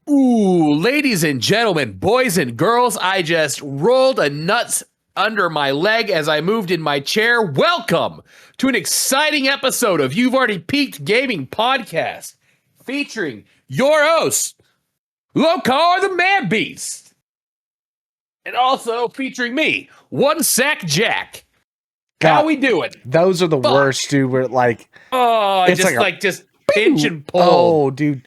Ooh, ladies and gentlemen, boys and girls, I just rolled a nuts under my leg as I moved in my chair. Welcome to an exciting episode of You've Already Peaked Gaming Podcast, featuring your host, Locarthemanbeast, and also featuring me, One Sack Jack. How we doing? Those are the worst, dude. We're like, it's just pinch and pull. Oh, dude.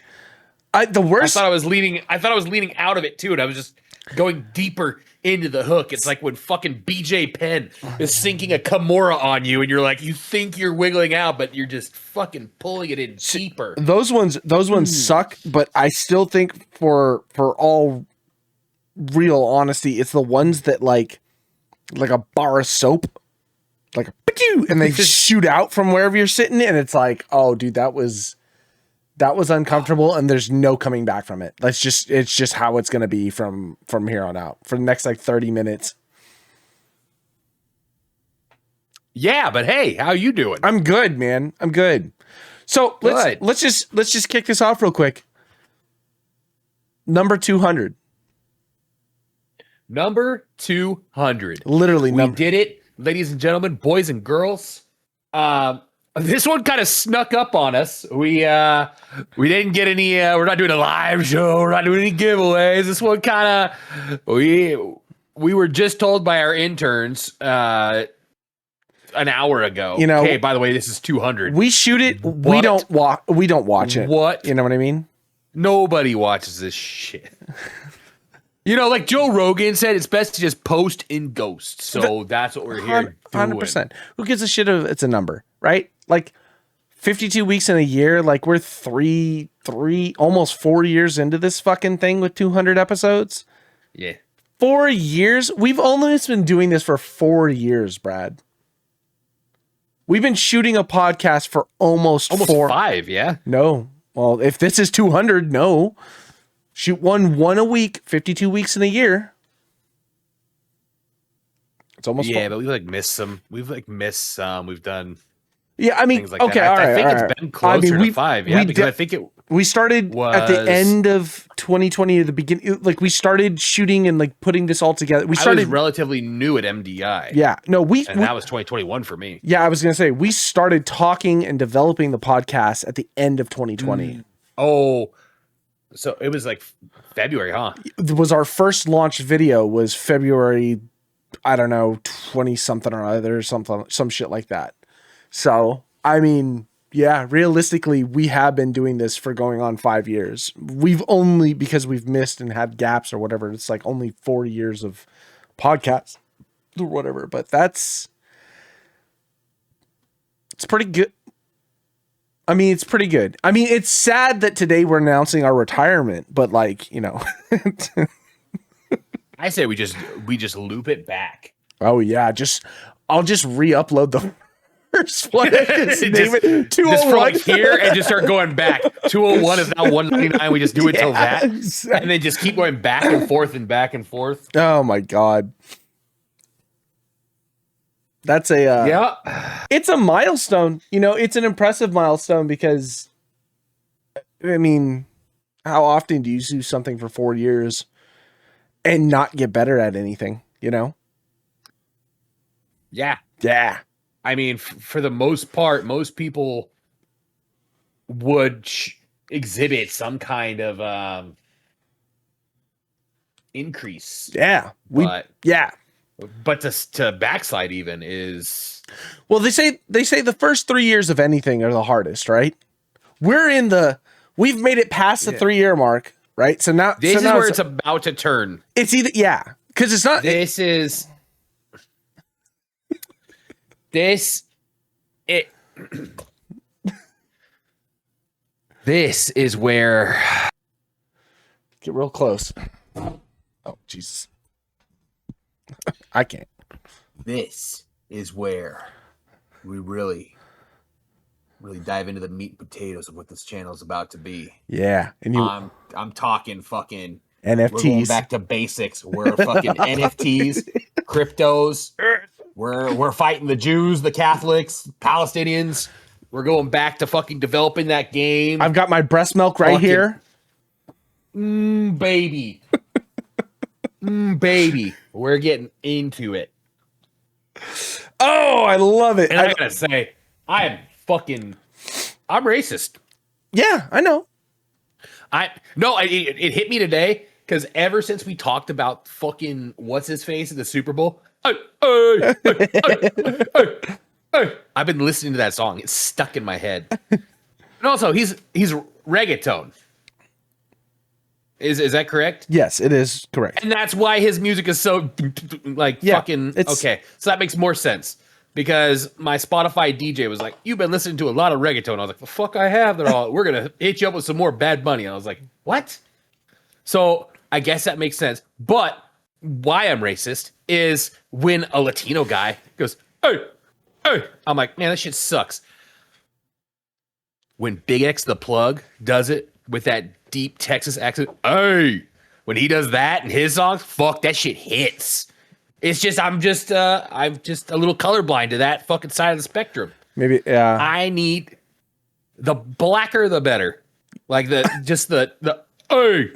The worst. I thought I was leaning out of it too, and I was just going deeper into the hook. It's like when fucking BJ Penn is sinking a Kimura on you, and you're like, you think you're wiggling out, but you're just fucking pulling it in deeper. Those ones suck. But I still think, for all real honesty, it's the ones that like a bar of soap, like a and they shoot out from wherever you're sitting, and it's like, oh, dude, that was uncomfortable, and there's no coming back from it. It's just how it's going to be from here on out for the next like 30 minutes. Yeah, but hey, how you doing? I'm good, man. I'm good. So let's just kick this off real quick. Number 200. Number 200. Literally, we did it, ladies and gentlemen, boys and girls. This one kind of snuck up on us. We didn't get any. We're not doing a live show. We're not doing any giveaways. This one kind of we were just told by our interns an hour ago. You know, hey, by the way, this is 200. We shoot it. We don't watch it. What? You know what I mean? Nobody watches this shit. You know, like Joe Rogan said, it's best to just post in ghost. So that's what we're here doing. 100%. Who gives a shit if it's a number, right? Like 52 weeks in a year, like we're three, almost 4 years into this fucking thing with 200 episodes. Yeah. 4 years? We've only been doing this for 4 years, Brad. We've been shooting a podcast for almost 5, yeah? No. Well, if this is 200, no. Shoot one a week, 52 weeks in a year. It's almost but we've missed some. We've done. Yeah, I mean, like okay, that. all right. I think it's been closer to 5. Yeah, because I think we started at the end of 2020, at the beginning. Like we started shooting and like putting this all together. I was relatively new at MDI. Yeah, no, that was 2021 for me. Yeah, I was gonna say we started talking and developing the podcast at the end of 2020. Oh. So it was like February, huh? It was our first launch video was February, I don't know, 20 something or other, some shit like that. So, I mean, yeah, realistically, we have been doing this for going on 5 years. We've only, because we've missed and had gaps or whatever, it's like only 4 years of podcasts or whatever, but it's pretty good. I mean, it's pretty good. I mean, it's sad that today we're announcing our retirement, but like, you know. I say we just loop it back. Oh yeah, I'll just re-upload the first one. Just from like here and just start going back. 201 is now 199. We just do it till that, and then just keep going back and forth and back and forth. Oh my god. That's it's a milestone. You know, it's an impressive milestone because, I mean, how often do you do something for 4 years and not get better at anything, you know? Yeah. Yeah. I mean, for the most part, most people would exhibit some kind of increase. Yeah. But to backslide even is, well, they say the first 3 years of anything are the hardest, right? We've made it past the 3 year mark, right? So now this is where it's about to turn. It's either, because it's not. This is where. Get real close. Oh, Jesus. I can't. This is where we really dive into the meat and potatoes of what this channel is about to be. Yeah, and I'm talking fucking NFTs. We're going back to basics. We're fucking NFTs, cryptos. We're fighting the Jews, the Catholics, Palestinians. We're going back to fucking developing that game. I've got my breast milk right here. Baby. Baby. We're getting into it. Oh, I love it. And I gotta say, I'm racist. Yeah, I know. It hit me today because ever since we talked about fucking what's his face at the Super Bowl, I've been listening to that song. It's stuck in my head. And also, he's reggaeton. Is that correct? Yes, it is correct. And that's why his music is so fucking okay. So that makes more sense. Because my Spotify DJ was like, "You've been listening to a lot of reggaeton." I was like, "The fuck I have." We're gonna hit you up with some more Bad Bunny. And I was like, "What?" So I guess that makes sense. But why I'm racist is when a Latino guy goes, "Hey, hey," I'm like, "Man, that shit sucks." When Big X the Plug does it with that deep Texas accent, "Hey," when he does that in his songs, fuck, that shit hits. It's just I'm just a little colorblind to that fucking side of the spectrum. Maybe yeah. I need the blacker the better. Like the or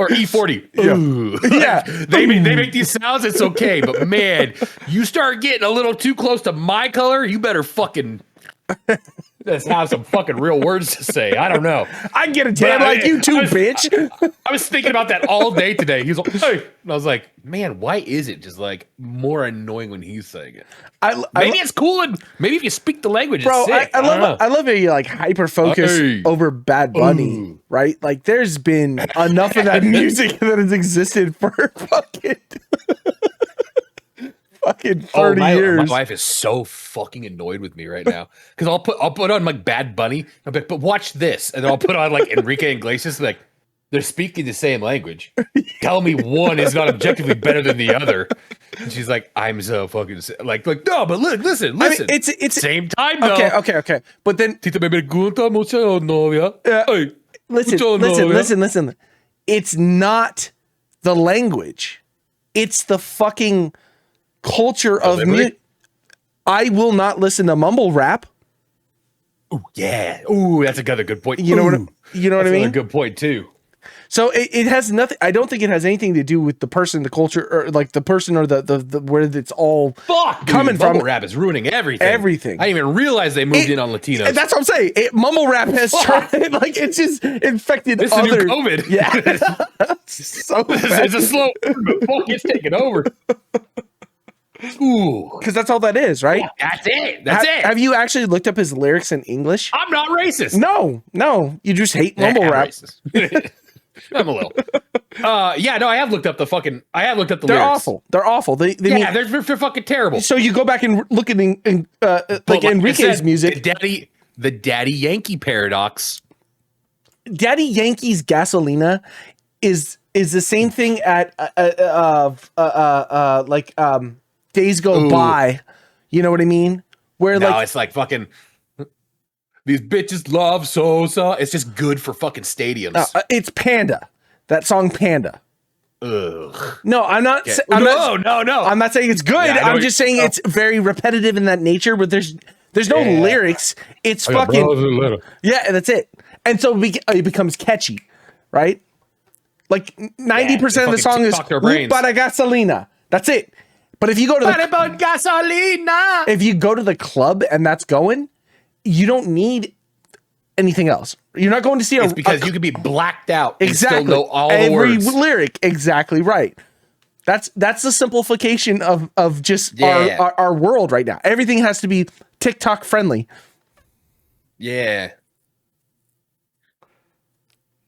E40. Yeah. They make these sounds, it's okay, but man, you start getting a little too close to my color, you better fucking let's have some fucking real words to say. I don't know. I get a tan like you too, bitch. I was thinking about that all day today. He was like, "Hey," and I was like, "Man, why is it just like more annoying when he's saying it?" Maybe it's cool, and maybe if you speak the language, bro. it's sick. I love how you like hyper focus over Bad Bunny, right? Like, there's been enough of that music that has existed for fucking 30 years. My wife is so fucking annoyed with me right now because I'll put on like Bad Bunny. I'll be like, "But watch this," and then I'll put on like Enrique Iglesias. Like, they're speaking the same language. Tell me one is not objectively better than the other. And she's like, "I'm so fucking like no, but listen. I mean, it's same time though." Okay. But then Tita me pregunta mucha novia. listen. It's not the language. It's the fucking culture of music. I will not listen to mumble rap. Oh yeah. Ooh, that's another good point. You know what I mean? Good point too. So it has nothing. I don't think it has anything to do with the person, the culture, or like the person, or the where it's all coming from. Mumble rap is ruining everything. Everything. I didn't even realize they moved in on Latinos. That's what I'm saying. Mumble rap has tried, like, it's just infected this other. Is new COVID. Yeah. So it's a slow, but fuck, it's taking over. Ooh, because that's all that is, right? Yeah, that's it. That's it. Have you actually looked up his lyrics in English? I'm not racist. No, you just hate mumble rap. I'm a little. Yeah, no, I have looked up the They're lyrics. awful. They're awful. They're fucking terrible. So you go back and look at like Enrique's music. The Daddy Yankee paradox. Daddy Yankee's Gasolina is the same thing at Days Go By. You know what I mean? Where no, it's like fucking these bitches love Sosa. It's just good for fucking stadiums. It's Panda. That song Panda. Ugh. No, I'm not. Yeah. No. I'm not saying it's good. Yeah, I'm just saying it's very repetitive in that nature. But there's no lyrics. It's fucking yeah. That's it. And so it becomes catchy, right? Like 90% of the song is "Para Gasolina." That's it. But if you go to the club and that's going, you don't need anything else. You're not going to see it's because you can be blacked out exactly and still know all every the words. lyric. Exactly right. That's the simplification of just our world right now. Everything has to be TikTok friendly. Yeah.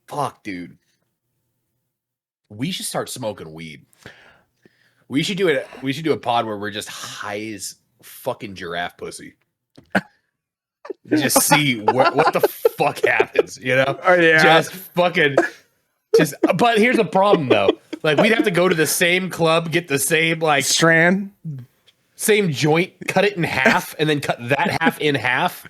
Fuck, dude. We should start smoking weed. We should do it. We should do a pod where we're just high as fucking giraffe pussy. Just see what the fuck happens, you know? Oh, yeah. Just fucking but here's the problem though. Like, we'd have to go to the same club, get the same like strand. same joint, cut it in half, and then cut that half in half.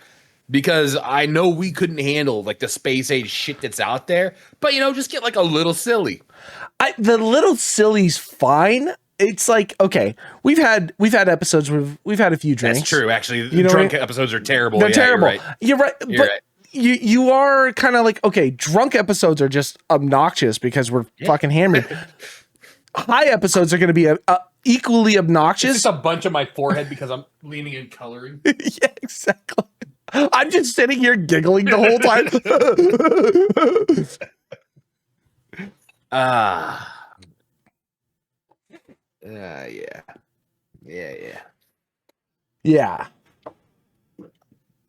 Because I know we couldn't handle like the space age shit that's out there, but just get like a little silly. The little silly's fine. It's like, okay, we've had episodes where we've had a few drinks. That's true, actually. Drunk episodes are terrible. They're terrible. You're right. You're right. You are kind of like, okay, drunk episodes are just obnoxious because we're fucking hammered. High episodes are going to be equally obnoxious. It's just a bunch of my forehead because I'm leaning and coloring. Yeah, exactly. I'm just sitting here giggling the whole time. Yeah.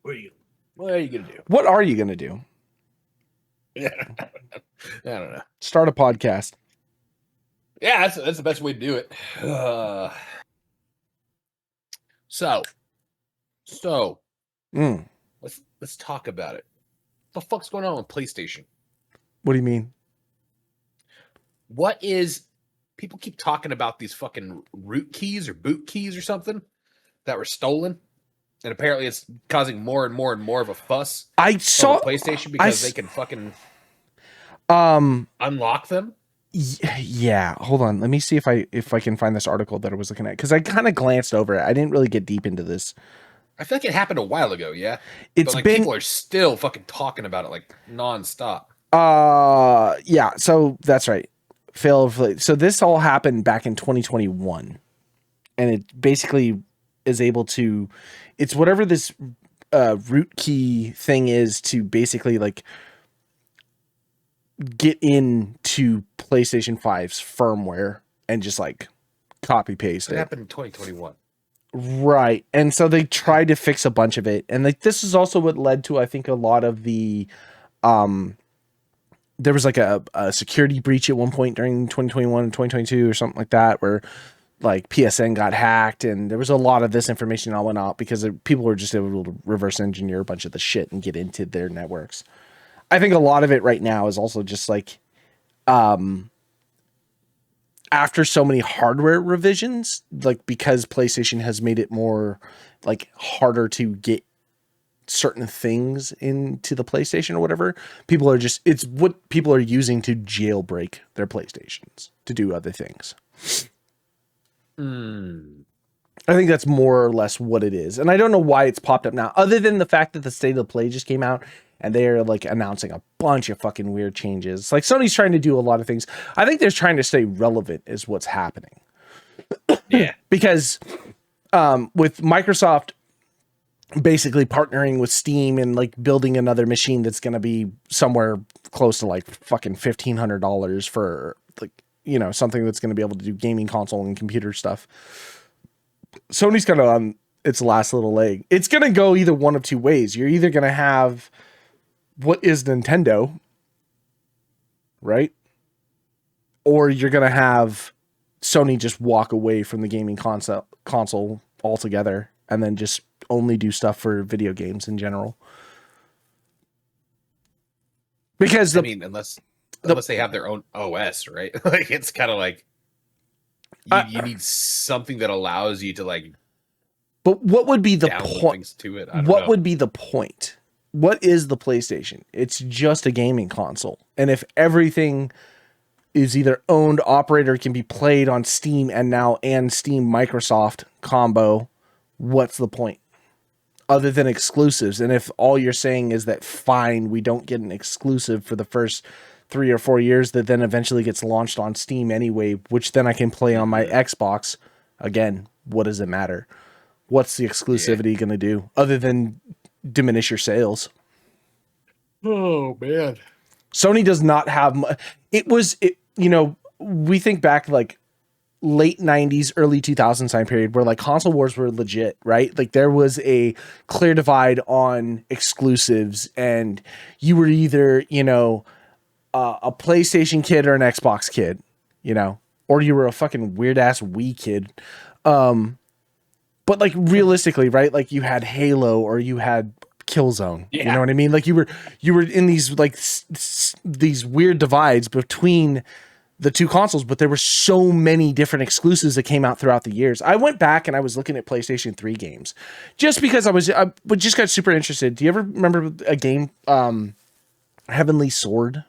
What are you gonna do? What are you gonna do? I don't know. Start a podcast. Yeah, that's the best way to do it. So let's talk about it. What the fuck's going on with PlayStation? What do you mean? People keep talking about these fucking root keys or boot keys or something that were stolen, and apparently it's causing more and more and more of a fuss. I saw on the PlayStation because they can fucking unlock them. Yeah, hold on. Let me see if I can find this article that I was looking at, because I kind of glanced over it. I didn't really get deep into this. I feel like it happened a while ago. Yeah, it's but been people are still fucking talking about it like nonstop. Yeah. So that's right. So this all happened back in 2021, and it basically is able to. It's whatever this root key thing is to basically like get into PlayStation 5's firmware and just like copy paste it. It happened in 2021. Right. And so they tried to fix a bunch of it. And like this is also what led to, I think, a lot of the there was like a security breach at one point during 2021 and 2022 or something like that, where like PSN got hacked, and there was a lot of this information that went out because people were just able to reverse engineer a bunch of the shit and get into their networks. I think a lot of it right now is also just like, after so many hardware revisions, like because PlayStation has made it more like harder to get certain things into the PlayStation or whatever, it's what people are using to jailbreak their PlayStations to do other things. I think that's more or less what it is. And I don't know why it's popped up now, other than the fact that the State of the Play just came out and they're like announcing a bunch of fucking weird changes. Like Sony's trying to do a lot of things. I think they're trying to stay relevant is what's happening. Yeah. Because with Microsoft basically partnering with Steam and like building another machine that's going to be somewhere close to like fucking $1,500 for like, something that's going to be able to do gaming console and computer stuff. Sony's kind of on its last little leg. It's going to go either one of two ways. You're either going to have what is Nintendo, right? Or you're going to have Sony just walk away from the gaming console altogether and then just only do stuff for video games in general. Because unless they have their own OS, right? Like it's kind of like you need something that allows you to like. But what would be the point to it? What would be the point? What is the PlayStation? It's just a gaming console. And if everything is either owned, operated, can be played on Steam and Steam Microsoft combo, what's the point? Other than exclusives. And if all you're saying is that fine, we don't get an exclusive for the first 3 or 4 years that then eventually gets launched on Steam anyway, which then I can play on my Xbox, again, what does it matter? What's the exclusivity going to do other than diminish your sales? Oh man. Sony does not have we think back like late 90s, early 2000s time period where like console wars were legit, right? Like there was a clear divide on exclusives, and you were either, a PlayStation kid or an Xbox kid, or you were a fucking weird ass Wii kid. But like realistically, right? Like you had Halo or you had Killzone. Yeah. You know what I mean? Like you were in these like these weird divides between the two consoles, but there were so many different exclusives that came out throughout the years. I went back and I was looking at PlayStation 3 games just because I just got super interested. Do you ever remember a game, Heavenly Sword?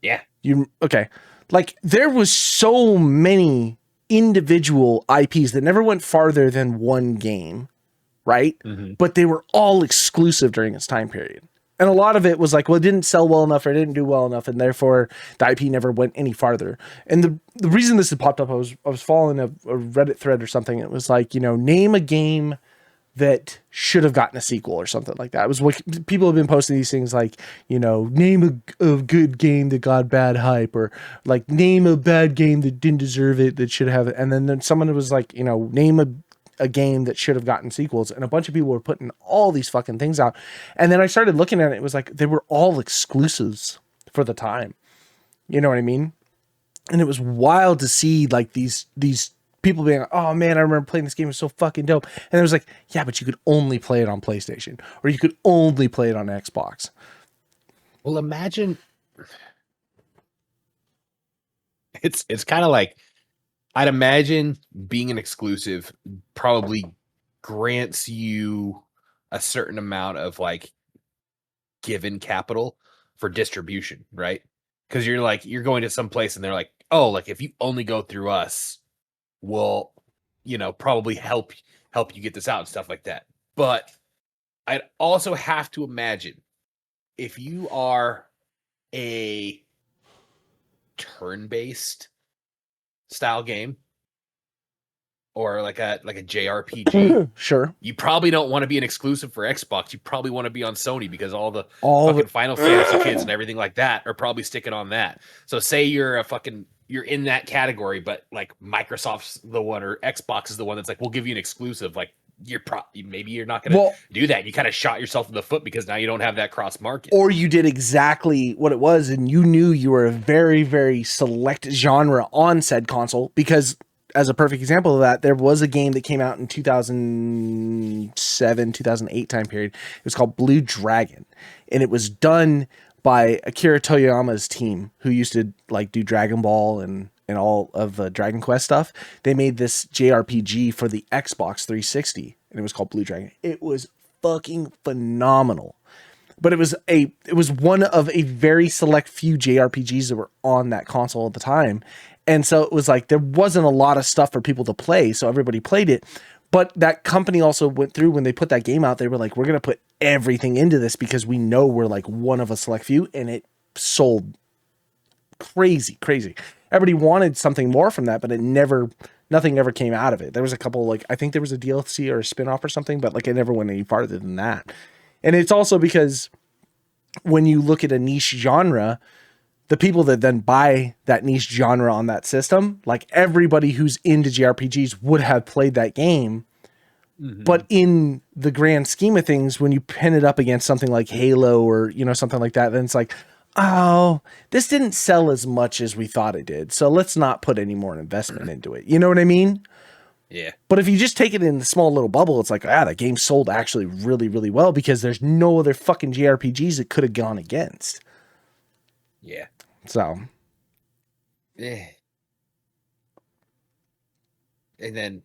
Yeah. Okay. Like there was so many individual IPs that never went farther than one game, right? But they were all exclusive during its time period. And a lot of it was like, well, it didn't sell well enough or it didn't do well enough, and therefore the IP never went any farther. And the reason this had popped up, I was following a Reddit thread or something. It was like, name a game that should have gotten a sequel or something like that. It was what people have been posting these things like, name a good game that got bad hype, or like name a bad game that didn't deserve it, that should have it. And then someone was like, name a game that should have gotten sequels, and a bunch of people were putting all these fucking things out. And then I started looking at it. It was like they were all exclusives for the time. You know what I mean? And it was wild to see like these people being like, oh man, I remember playing this game, it was so fucking dope. And it was like, yeah, but you could only play it on PlayStation, or you could only play it on Xbox. Well, imagine it's kind of like, I'd imagine being an exclusive probably grants you a certain amount of like given capital for distribution, right? Because you're going to some place and they're like, oh, like if you only go through us, we'll, probably help you get this out and stuff like that. But I'd also have to imagine if you are a turn-based style game or like a JRPG, Sure, you probably don't want to be an exclusive for Xbox. You probably want to be on Sony because all the fucking Final Fantasy kids and everything like that are probably sticking on that. So say you're in that category, but like Microsoft's the one or Xbox is the one that's like, we'll give you an exclusive. Like maybe you're not going to do that. You kind of shot yourself in the foot because now you don't have that cross market. Or you did exactly what it was, and you knew you were a very, very select genre on said console. Because as a perfect example of that, there was a game that came out in 2007, 2008 time period. It was called Blue Dragon, and it was done by Akira Toyama's team, who used to like do Dragon Ball and all of the Dragon Quest stuff. They made this JRPG for the Xbox 360, and it was called Blue Dragon. It was fucking phenomenal. But it was one of a very select few JRPGs that were on that console at the time. And so it was like there wasn't a lot of stuff for people to play, so everybody played it. But that company also went through, when they put that game out, they were like, we're going to put everything into this because we know we're like one of a select few, and it sold crazy. Everybody wanted something more from that, but nothing ever came out of it. There was a couple, like, I think there was a DLC or a spinoff or something, but like it never went any farther than that. And it's also because when you look at a niche genre, the people that then buy that niche genre on that system, like everybody who's into JRPGs would have played that game. Mm-hmm. But in the grand scheme of things, when you pin it up against something like Halo or, something like that, then it's like, oh, this didn't sell as much as we thought it did, so let's not put any more investment into it. You know what I mean? Yeah. But if you just take it in the small little bubble, it's like, that game sold actually really, really well because there's no other fucking JRPGs it could have gone against. Yeah. So. Yeah. And then.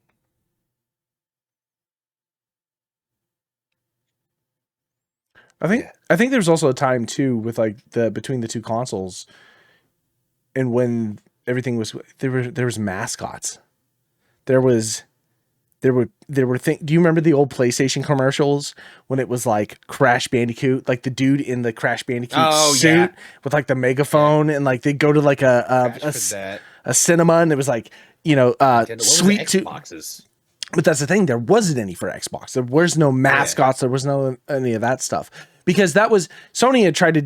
I think there's also a time too with like between the two consoles, and when everything was there was mascots. There were things. Do you remember the old PlayStation commercials when it was like Crash Bandicoot, like the dude in the Crash Bandicoot suit with like the megaphone, and like they go to like a cinema, and it was like sweet Xboxes. But that's the thing. There wasn't any for Xbox. There was no mascots. There was no any of that stuff, because Sony had tried to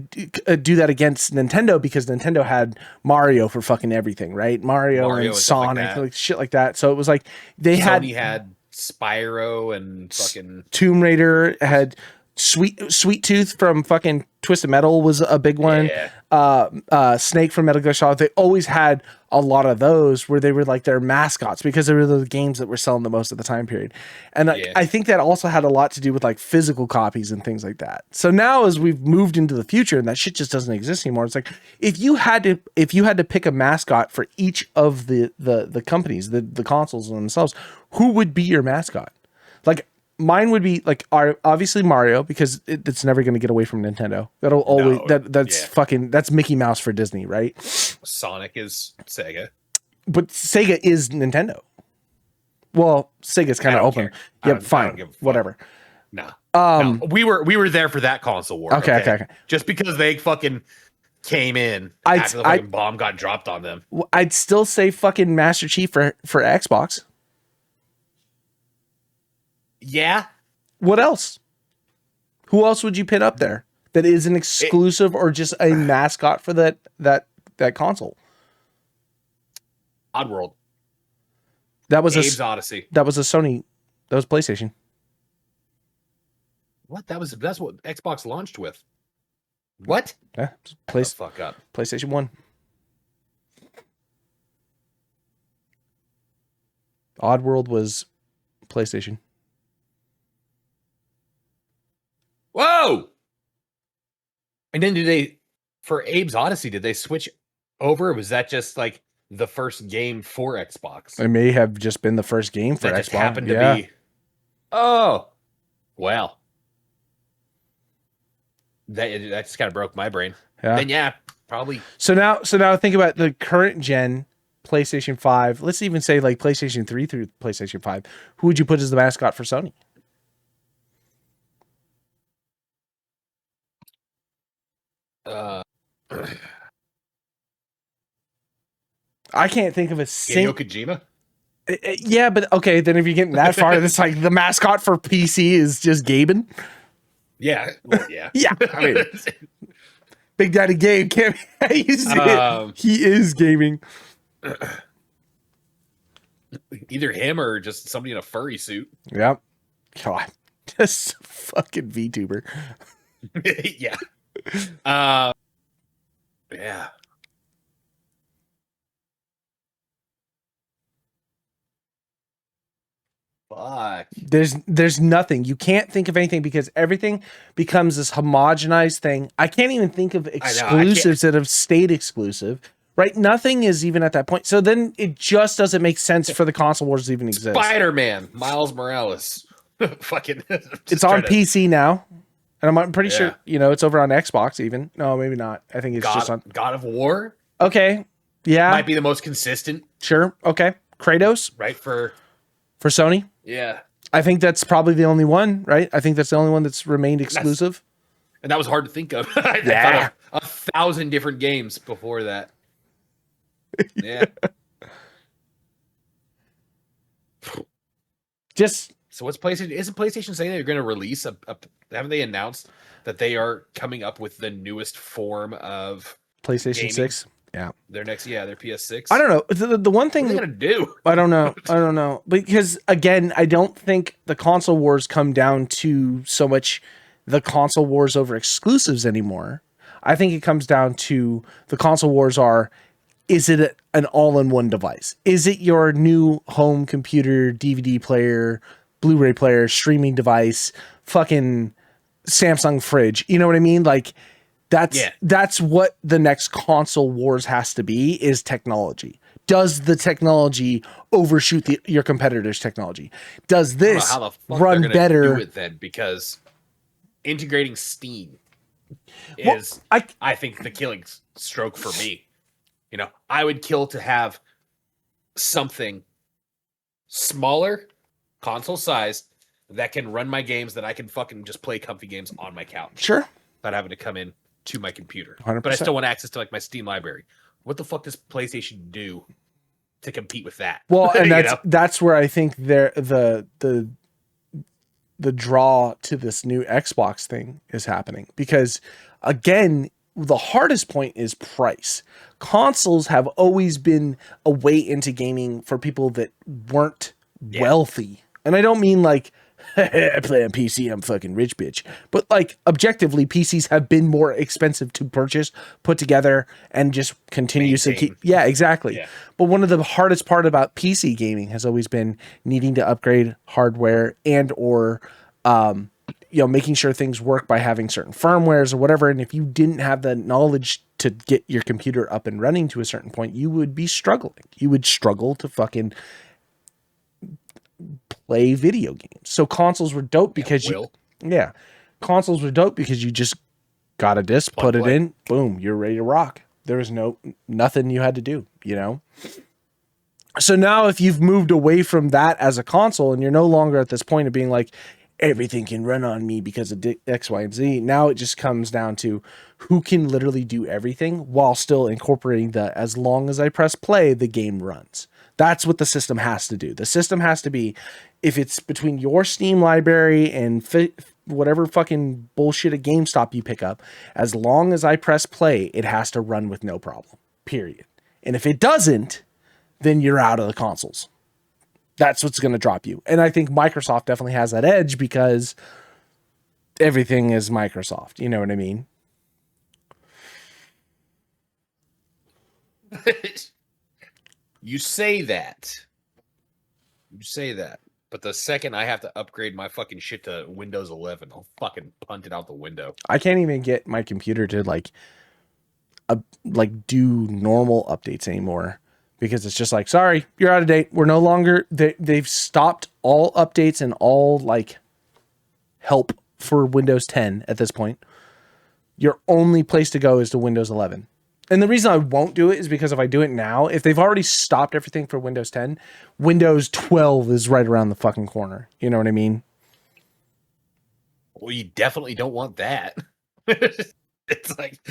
do that against Nintendo, because Nintendo had Mario for fucking everything, right? Mario and Sonic, like shit like that. So it was like Sony had Spyro and fucking Tomb Raider, had Sweet Tooth from fucking Twisted Metal was a big one. Yeah. Snake from Metal Gear Solid. They always had a lot of those where they were like their mascots because they were the games that were selling the most at the time period. And I think that also had a lot to do with like physical copies and things like that. So now as we've moved into the future and that shit just doesn't exist anymore, it's like if you had to pick a mascot for each of the companies, the consoles themselves, who would be your mascot? Like mine would be like obviously Mario because it's never going to get away from Nintendo. That'll always that's Mickey Mouse for Disney, right? Sonic is Sega, but Sega is Nintendo. Well, Sega's kind of open. Yeah, fine, whatever. No, we were there for that console war. Okay. Just because they fucking came in after the fucking bomb got dropped on them. I'd still say fucking Master Chief for Xbox. Yeah. What else? Who else would you pin up there that is an exclusive or just a mascot for that console? Oddworld. That was Abe's Odyssey. That was a Sony. That was PlayStation. What? That's what Xbox launched with. What? Yeah. Fuck up. PlayStation 1. Oddworld was PlayStation. Whoa! And then for Abe's Odyssey, did they switch over? Or was that just like the first game for Xbox? It may have just been the first game for Xbox. Just happened to be. Oh, well. That just kind of broke my brain. Yeah. Then probably. So now think about the current gen PlayStation 5. Let's even say like PlayStation 3 through PlayStation 5. Who would you put as the mascot for Sony? I can't think of a single Kojima. Yeah, but okay, then if you're getting that far, it's like the mascot for PC is just Gaben. Yeah, well, yeah, yeah. I mean, Big Daddy Gabe can't. He is gaming. Either him or just somebody in a furry suit. Yep. God, just fucking VTuber. Yeah. Yeah. Fuck. There's nothing. You can't think of anything because everything becomes this homogenized thing. I can't even think of exclusives that have stayed exclusive. Right? Nothing is even at that point. So then it just doesn't make sense for the console wars to even exist. Spider-Man, Miles Morales. Fucking. It's on PC now. And I'm pretty sure, it's over on Xbox even. No, maybe not. I think it's just on God of War. Okay. Yeah. Might be the most consistent. Sure. Okay. Kratos. Right for Sony. Yeah. I think that's probably the only one, right? I think that's the only one that's remained exclusive. And that was hard to think of. I thought of 1,000 different games before that. Yeah. So what's PlayStation? Isn't PlayStation saying they're going to release haven't they announced that they are coming up with the newest form of PlayStation gaming? 6? Yeah. Their PS6. I don't know. The one thing what are they going to do? I don't know. Because again, I don't think the console wars come down to so much the console wars over exclusives anymore. I think it comes down to the console wars is it an all-in-one device? Is it your new home computer, DVD player, Blu-ray player, streaming device, fucking Samsung fridge? You know what I mean? Like that's what the next console wars has to be, is technology. Does the technology overshoot your competitor's technology? Does this run better? Do it then, because integrating Steam is, I think, the killing stroke for me. I would kill to have something smaller, console size, that can run my games, that I can fucking just play comfy games on my couch. Sure. Without having to come in to my computer. 100%. But I still want access to like my Steam library. What the fuck does PlayStation do to compete with that? Well, and that's where I think the draw to this new Xbox thing is happening, because again, the hardest point is price. Consoles have always been a way into gaming for people that weren't wealthy. And I don't mean like I play on PC, I'm fucking rich bitch. But like objectively, PCs have been more expensive to purchase, put together, and just continuously Maintain. keep. Yeah, exactly. Yeah. But one of the hardest part about PC gaming has always been needing to upgrade hardware and or making sure things work by having certain firmwares or whatever. And if you didn't have the knowledge to get your computer up and running to a certain point, you would be struggling. You would struggle to fucking play video games. So consoles were dope because consoles were dope because you just got a disc, put it in, boom, you're ready to rock. There was nothing you had to do, So now if you've moved away from that as a console and you're no longer at this point of being like, everything can run on me because of X, Y, and Z. Now it just comes down to who can literally do everything while still incorporating the, as long as I press play, the game runs. That's what the system has to do. The system has to be, if it's between your Steam library and whatever fucking bullshit at GameStop you pick up, as long as I press play, it has to run with no problem, period. And if it doesn't, then you're out of the consoles. That's what's going to drop you. And I think Microsoft definitely has that edge because everything is Microsoft. You know what I mean? You say that. But the second I have to upgrade my fucking shit to Windows 11, I'll fucking punt it out the window. I can't even get my computer to do normal updates anymore. Because it's just like, sorry, you're out of date. We're no longer, they've stopped all updates and all help for Windows 10 at this point. Your only place to go is to Windows 11. And the reason I won't do it is because if I do it now, if they've already stopped everything for Windows 10, Windows 12 is right around the fucking corner. You know what I mean? Well, you definitely don't want that. It's like,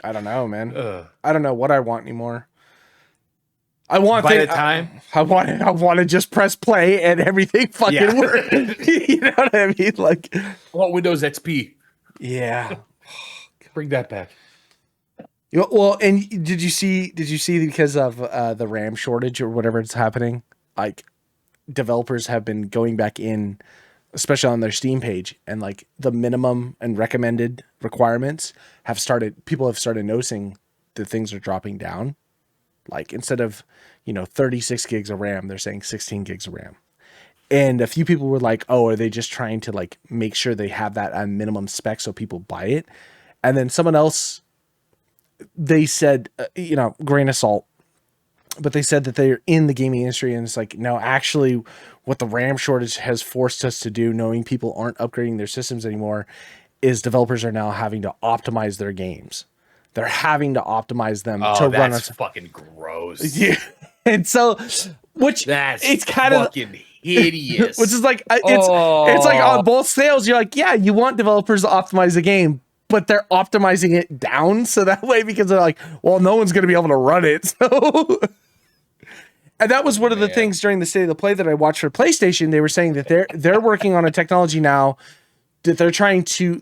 I don't know, man. I don't know what I want anymore. I want I want to just press play and everything fucking work. You know what I mean? Like, I want Windows XP. Yeah. Bring that back. Well, and did you see because of the RAM shortage or whatever it's happening, like developers have been going back in, especially on their Steam page, and like the minimum and recommended requirements people have started noticing that things are dropping down. Like instead of, 36 gigs of RAM, they're saying 16 gigs of RAM. And a few people were like, oh, are they just trying to make sure they have that on minimum spec so people buy it? And then someone else, they said, grain of salt, but they said that they're in the gaming industry. And it's like, no, actually what the RAM shortage has forced us to do, knowing people aren't upgrading their systems anymore, is developers are now having to optimize their games. They're having to optimize them to run. That's fucking gross. Yeah. And so, it's kind of fucking hideous. Which is like, it's like on both scales, you're like, yeah, you want developers to optimize the game, but they're optimizing it down so that way, because they're like, well, no one's going to be able to run it. So, and that was one of the things during the State of the Play that I watched for PlayStation. They were saying that they're working on a technology now that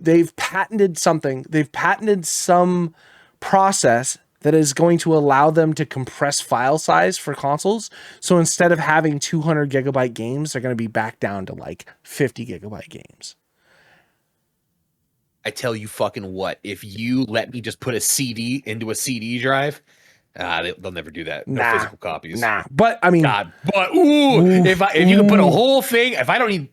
they've patented something. They've patented some process that is going to allow them to compress file size for consoles. So instead of having 200 gigabyte games, they're going to be back down to 50 gigabyte games. I tell you fucking what, if you let me just put a CD into a CD drive, they'll never do that. No physical copies. Nah, but I mean, if you can put a whole thing, if I don't need.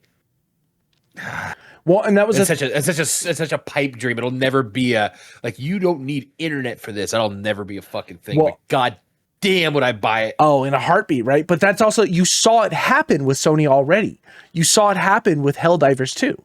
Well, and that was it's such a pipe dream. It'll never be you don't need internet for this. That'll never be a fucking thing. Well, but God damn, would I buy it? Oh, in a heartbeat, right? But that's also, you saw it happen with Sony already. You saw it happen with Helldivers 2.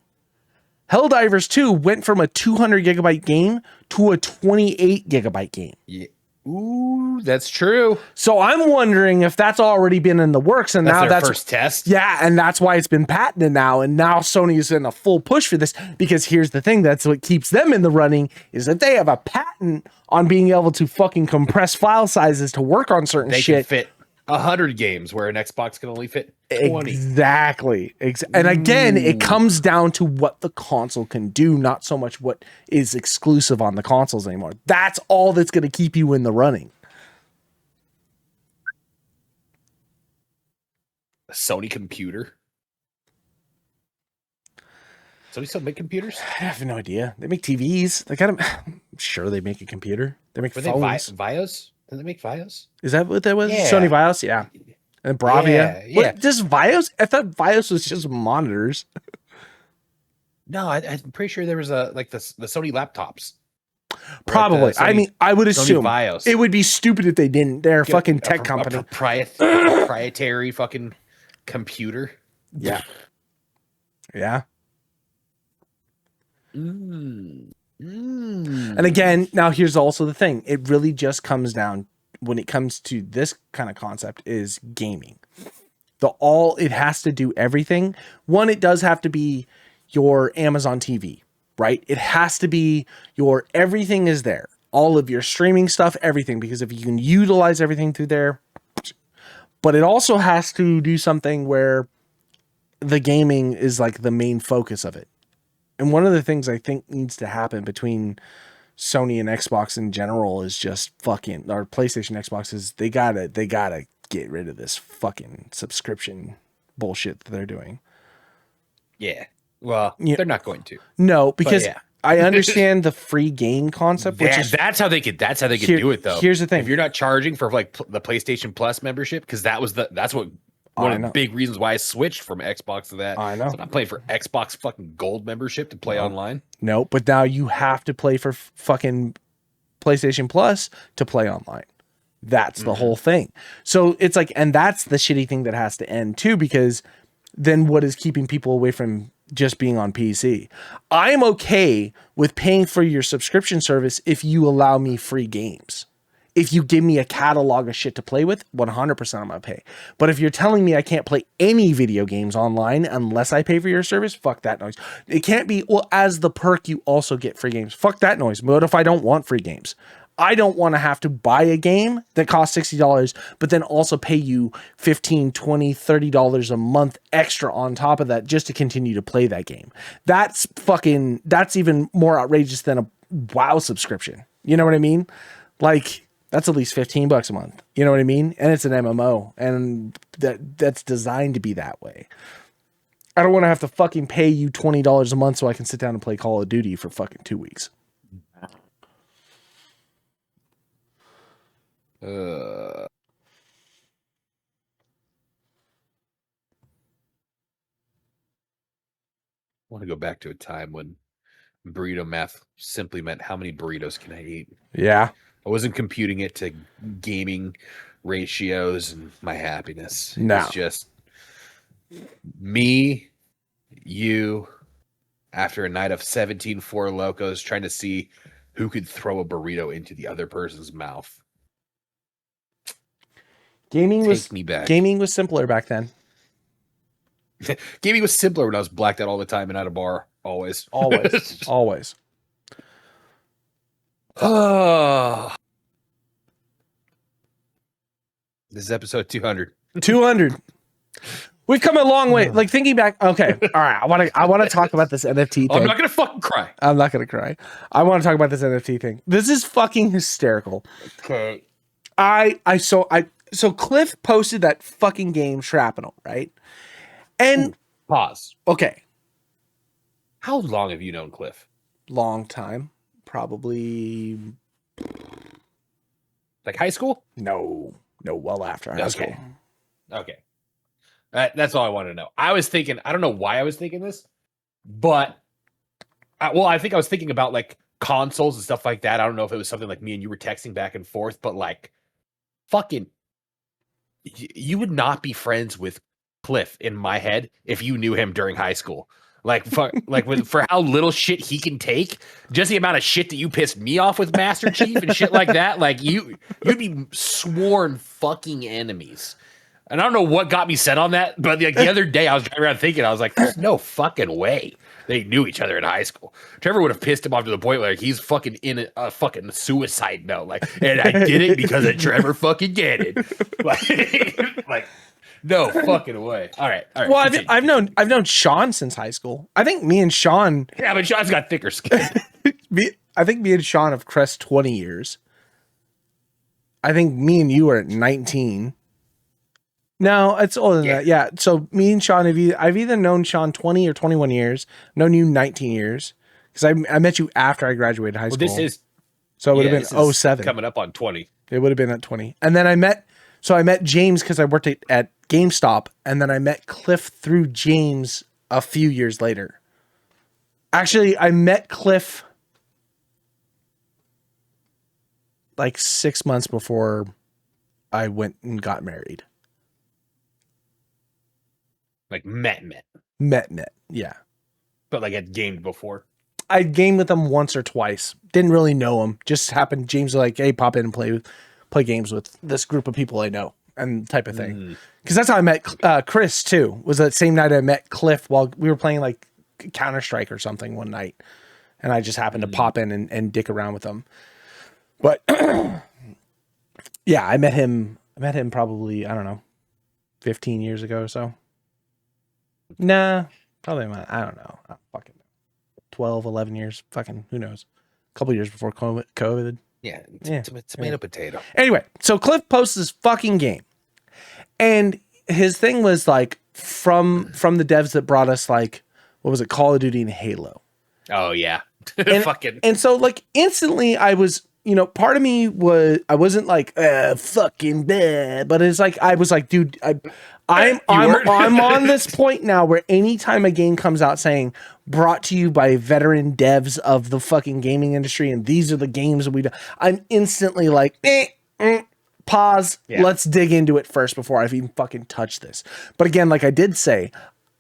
Helldivers 2 went from a 200 gigabyte game to a 28 gigabyte game. Yeah. Ooh, that's true. So I'm wondering if that's already been in the works, and now that's first test. Yeah, and that's why it's been patented now, and now Sony is in a full push for this, because here's the thing, that's what keeps them in the running, is that they have a patent on being able to fucking compress file sizes to work on certain shit. They can fit 100 games where an Xbox can only fit 20. Exactly. And again, it comes down to what the console can do, not so much what is exclusive on the consoles anymore. That's all that's going to keep you in the running. A Sony computer. So we still make computers? I have no idea. They make TVs. They got them. I'm sure they make a computer. They make Were phones. they Vios? Did they make Vios? Is that what that was? Yeah. Sony Vios? Yeah. And Bravia. Yeah. What, just Vios? I thought Vios was just monitors. No, I'm pretty sure there was the Sony laptops. Probably. I mean, I would assume Vios. it would be stupid if they didn't. They're a fucking tech company. A proprietary fucking computer. Yeah. Yeah. And And again, now here's also the thing. It really just comes down when it comes to this kind of concept is gaming. It has to do everything. One, it does have to be your Amazon TV, right? It has to be your everything is there. All of your streaming stuff, everything, because if you can utilize everything through there, but it also has to do something where the gaming is like the main focus of it. And one of the things I think needs to happen between Sony and Xbox in general is just fucking, or PlayStation, Xbox is they gotta get rid of this fucking subscription bullshit that they're doing. Yeah. Well, they're not going to. No, because I understand the free game concept, that's how they could do it though. Here's the thing. If you're not charging for like the PlayStation Plus membership, because that's what one of the big reasons why I switched from Xbox to that. I know. So I'm playing for Xbox fucking Gold membership to play online. No, but now you have to play for fucking PlayStation Plus to play online. That's the whole thing. So it's like, and that's the shitty thing that has to end too, because then what is keeping people away from just being on PC? I'm okay with paying for your subscription service if you allow me free games. If you give me a catalog of shit to play with, 100% I'm gonna pay. But if you're telling me I can't play any video games online unless I pay for your service, fuck that noise. It can't be, well, as the perk, you also get free games. Fuck that noise. What if I don't want free games? I don't want to have to buy a game that costs $60, but then also pay you $15, $20, $30 a month extra on top of that just to continue to play that game. That's even more outrageous than a WoW subscription. You know what I mean? Like, that's at least $15 a month. You know what I mean? And it's an MMO, and that's designed to be that way. I don't want to have to fucking pay you $20 a month so I can sit down and play Call of Duty for fucking 2 weeks. I want to go back to a time when burrito math simply meant how many burritos can I eat? Yeah. I wasn't computing it to gaming ratios and my happiness. No. It's just me, you, after a night of 17 Four Locos, trying to see who could throw a burrito into the other person's mouth. Gaming was simpler back then. Gaming was simpler when I was blacked out all the time and at a bar. Always. Always. Oh. This is episode 200. 200. We've come a long way. Like, thinking back. Okay. All right. I want to talk about this NFT thing. I'm not going to fucking cry. I'm not going to cry. I want to talk about this NFT thing. This is fucking hysterical. Okay. So Cliff posted that fucking game Shrapnel, right? And pause. Okay. How long have you known Cliff? Long time. Probably. Like high school? No, well after high school. Okay. That's all I wanted to know. I was thinking, I don't know why I was thinking this, but I think I was thinking about like consoles and stuff like that. I don't know if it was something like me and you were texting back and forth, but like fucking, you would not be friends with Cliff in my head if you knew him during high school. Like, for how little shit he can take, just the amount of shit that you pissed me off with Master Chief and shit like that. Like, you'd be sworn fucking enemies. And I don't know what got me set on that, but like the other day I was driving around thinking, I was like, there's no fucking way they knew each other in high school. Trevor would have pissed him off to the point where like, he's fucking in a fucking suicide note. Like, and I did it because of Trevor fucking Gannon. Like no fucking way. All right. Well, I've known Sean since high school. I think me and Sean. Yeah, but Sean's got thicker skin. I think me and Sean have crossed 20 years. I think me and you are at 19. No, it's older than that. Yeah. So me and Sean, I've either known Sean 20 or 21 years, known you 19 years. Because I met you after I graduated high school. This is so it would have been 07. Coming up on 20. It would have been at 20. And then I met James because I worked at GameStop, and then I met Cliff through James a few years later. Actually, I met Cliff like 6 months before I went and got married. Like met. Yeah. But like had gamed before. I gamed with him once or twice. Didn't really know him. Just happened. James was like, hey, pop in and play games with this group of people I know, and type of thing. Because that's how I met Chris too. Was that same night I met Cliff while we were playing like Counter-Strike or something one night, and I just happened to pop in and dick around with him. But yeah, I met him probably, I don't know, 15 years ago or so. Nah, probably not. I don't know. Fucking 12, 11 years. Fucking who knows? A couple years before COVID. Yeah, tomato potato. Anyway, so Cliff posts this fucking game, and his thing was like from the devs that brought us like, what was it, Call of Duty and Halo. Oh yeah, and so like instantly I was, part of me I wasn't like fucking bad, but it's like I was like, dude, I'm on this point now where anytime a game comes out saying brought to you by veteran devs of the fucking gaming industry, and these are the games that we do, I'm instantly like, pause. Yeah. Let's dig into it first before I've even fucking touched this. But again, like I did say,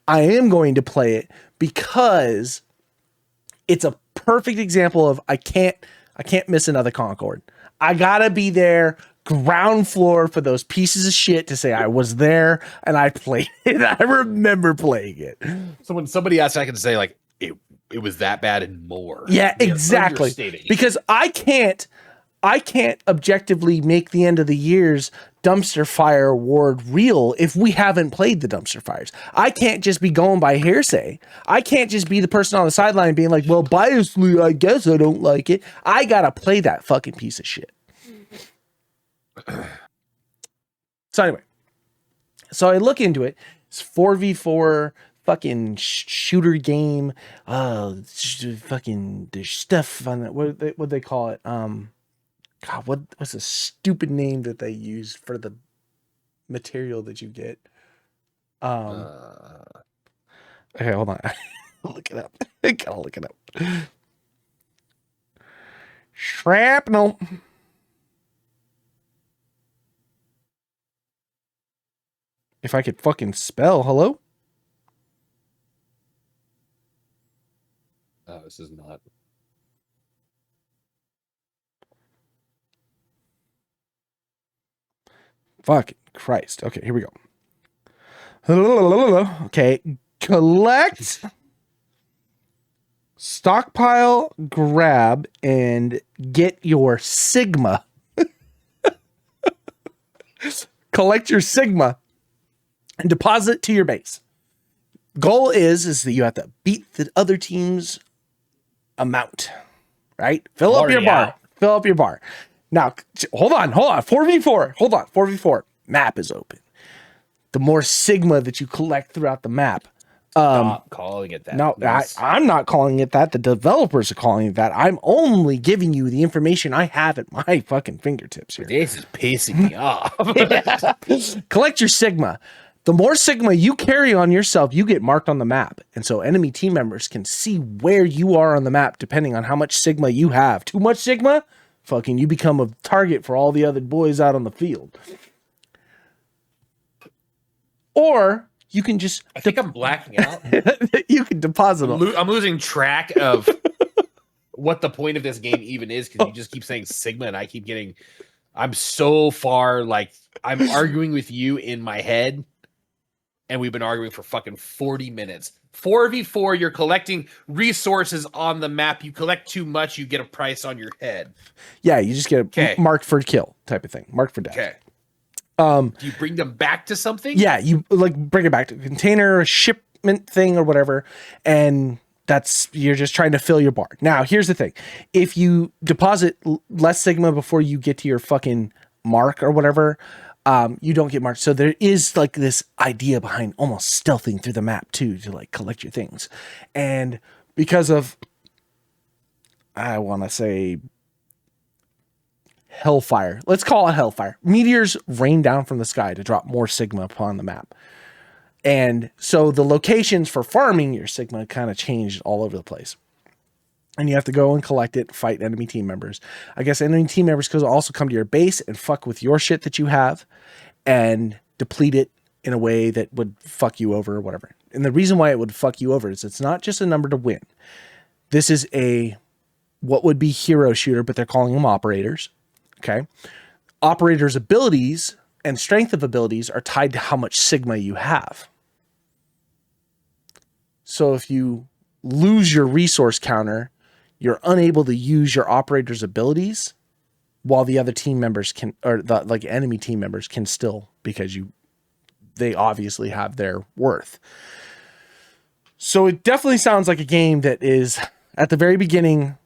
I am going to play it because it's a perfect example of I can't miss another Concord. I gotta be there, ground floor, for those pieces of shit to say I was there and I played it. I remember playing it. So when somebody asks, I can say like it was that bad and more. Yeah, exactly. Because I can't objectively make the end of the year's dumpster fire award real if we haven't played the dumpster fires. I can't just be going by hearsay. I can't just be the person on the sideline being like, well, biasly, I guess I don't like it. I gotta play that fucking piece of shit. So anyway, so I look into it. It's 4v4 fucking shooter game. Fucking there's stuff on that. What they call it? God, what's the stupid name that they use for the material that you get? Okay, hold on. Look it up. I gotta look it up. Shrapnel. If I could fucking spell, hello? Oh, this is not. Fucking Christ. Okay, here we go. Okay, collect, stockpile, grab, and get your Sigma. Collect your Sigma and deposit it to your base. Goal is that you have to beat the other team's amount, right? Fill up your bar. Now, hold on. 4v4. Hold on. 4v4. Map is open. The more Sigma that you collect throughout the map. Stop calling it that. No, I'm not calling it that. The developers are calling it that. I'm only giving you the information I have at my fucking fingertips here. This is pissing me off. Collect your Sigma. The more Sigma you carry on yourself, you get marked on the map. And so enemy team members can see where you are on the map depending on how much Sigma you have. Too much Sigma? Fucking you become a target for all the other boys out on the field. Or you can just... I think I'm blacking out. You can deposit them. I'm losing track of what the point of this game even is because you just keep saying Sigma and I keep getting... I'm so far, like, I'm arguing with you in my head and we've been arguing for fucking 40 minutes. 4v4, you're collecting resources on the map. You collect too much, you get a price on your head. Yeah, you just get a mark for kill type of thing. Mark for death. Okay. Do you bring them back to something? Yeah, you like bring it back to a container, a shipment thing or whatever, and you're just trying to fill your bar. Now, here's the thing. If you deposit less Sigma before you get to your fucking mark or whatever, you don't get marked. So there is like this idea behind almost stealthing through the map too, to like collect your things. And because of, I want to say hellfire, let's call it hellfire. Meteors rain down from the sky to drop more Sigma upon the map. And so the locations for farming your Sigma kind of changed all over the place. And you have to go and collect it, fight enemy team members. I guess enemy team members could also come to your base and fuck with your shit that you have and deplete it in a way that would fuck you over or whatever. And the reason why it would fuck you over is it's not just a number to win. This is a, what would be hero shooter, but they're calling them operators. Okay. Operators' abilities and strength of abilities are tied to how much Sigma you have. So if you lose your resource counter, you're unable to use your operator's abilities while the other team members can, or the like enemy team members can still, because they obviously have their worth. So it definitely sounds like a game that is at the very beginning,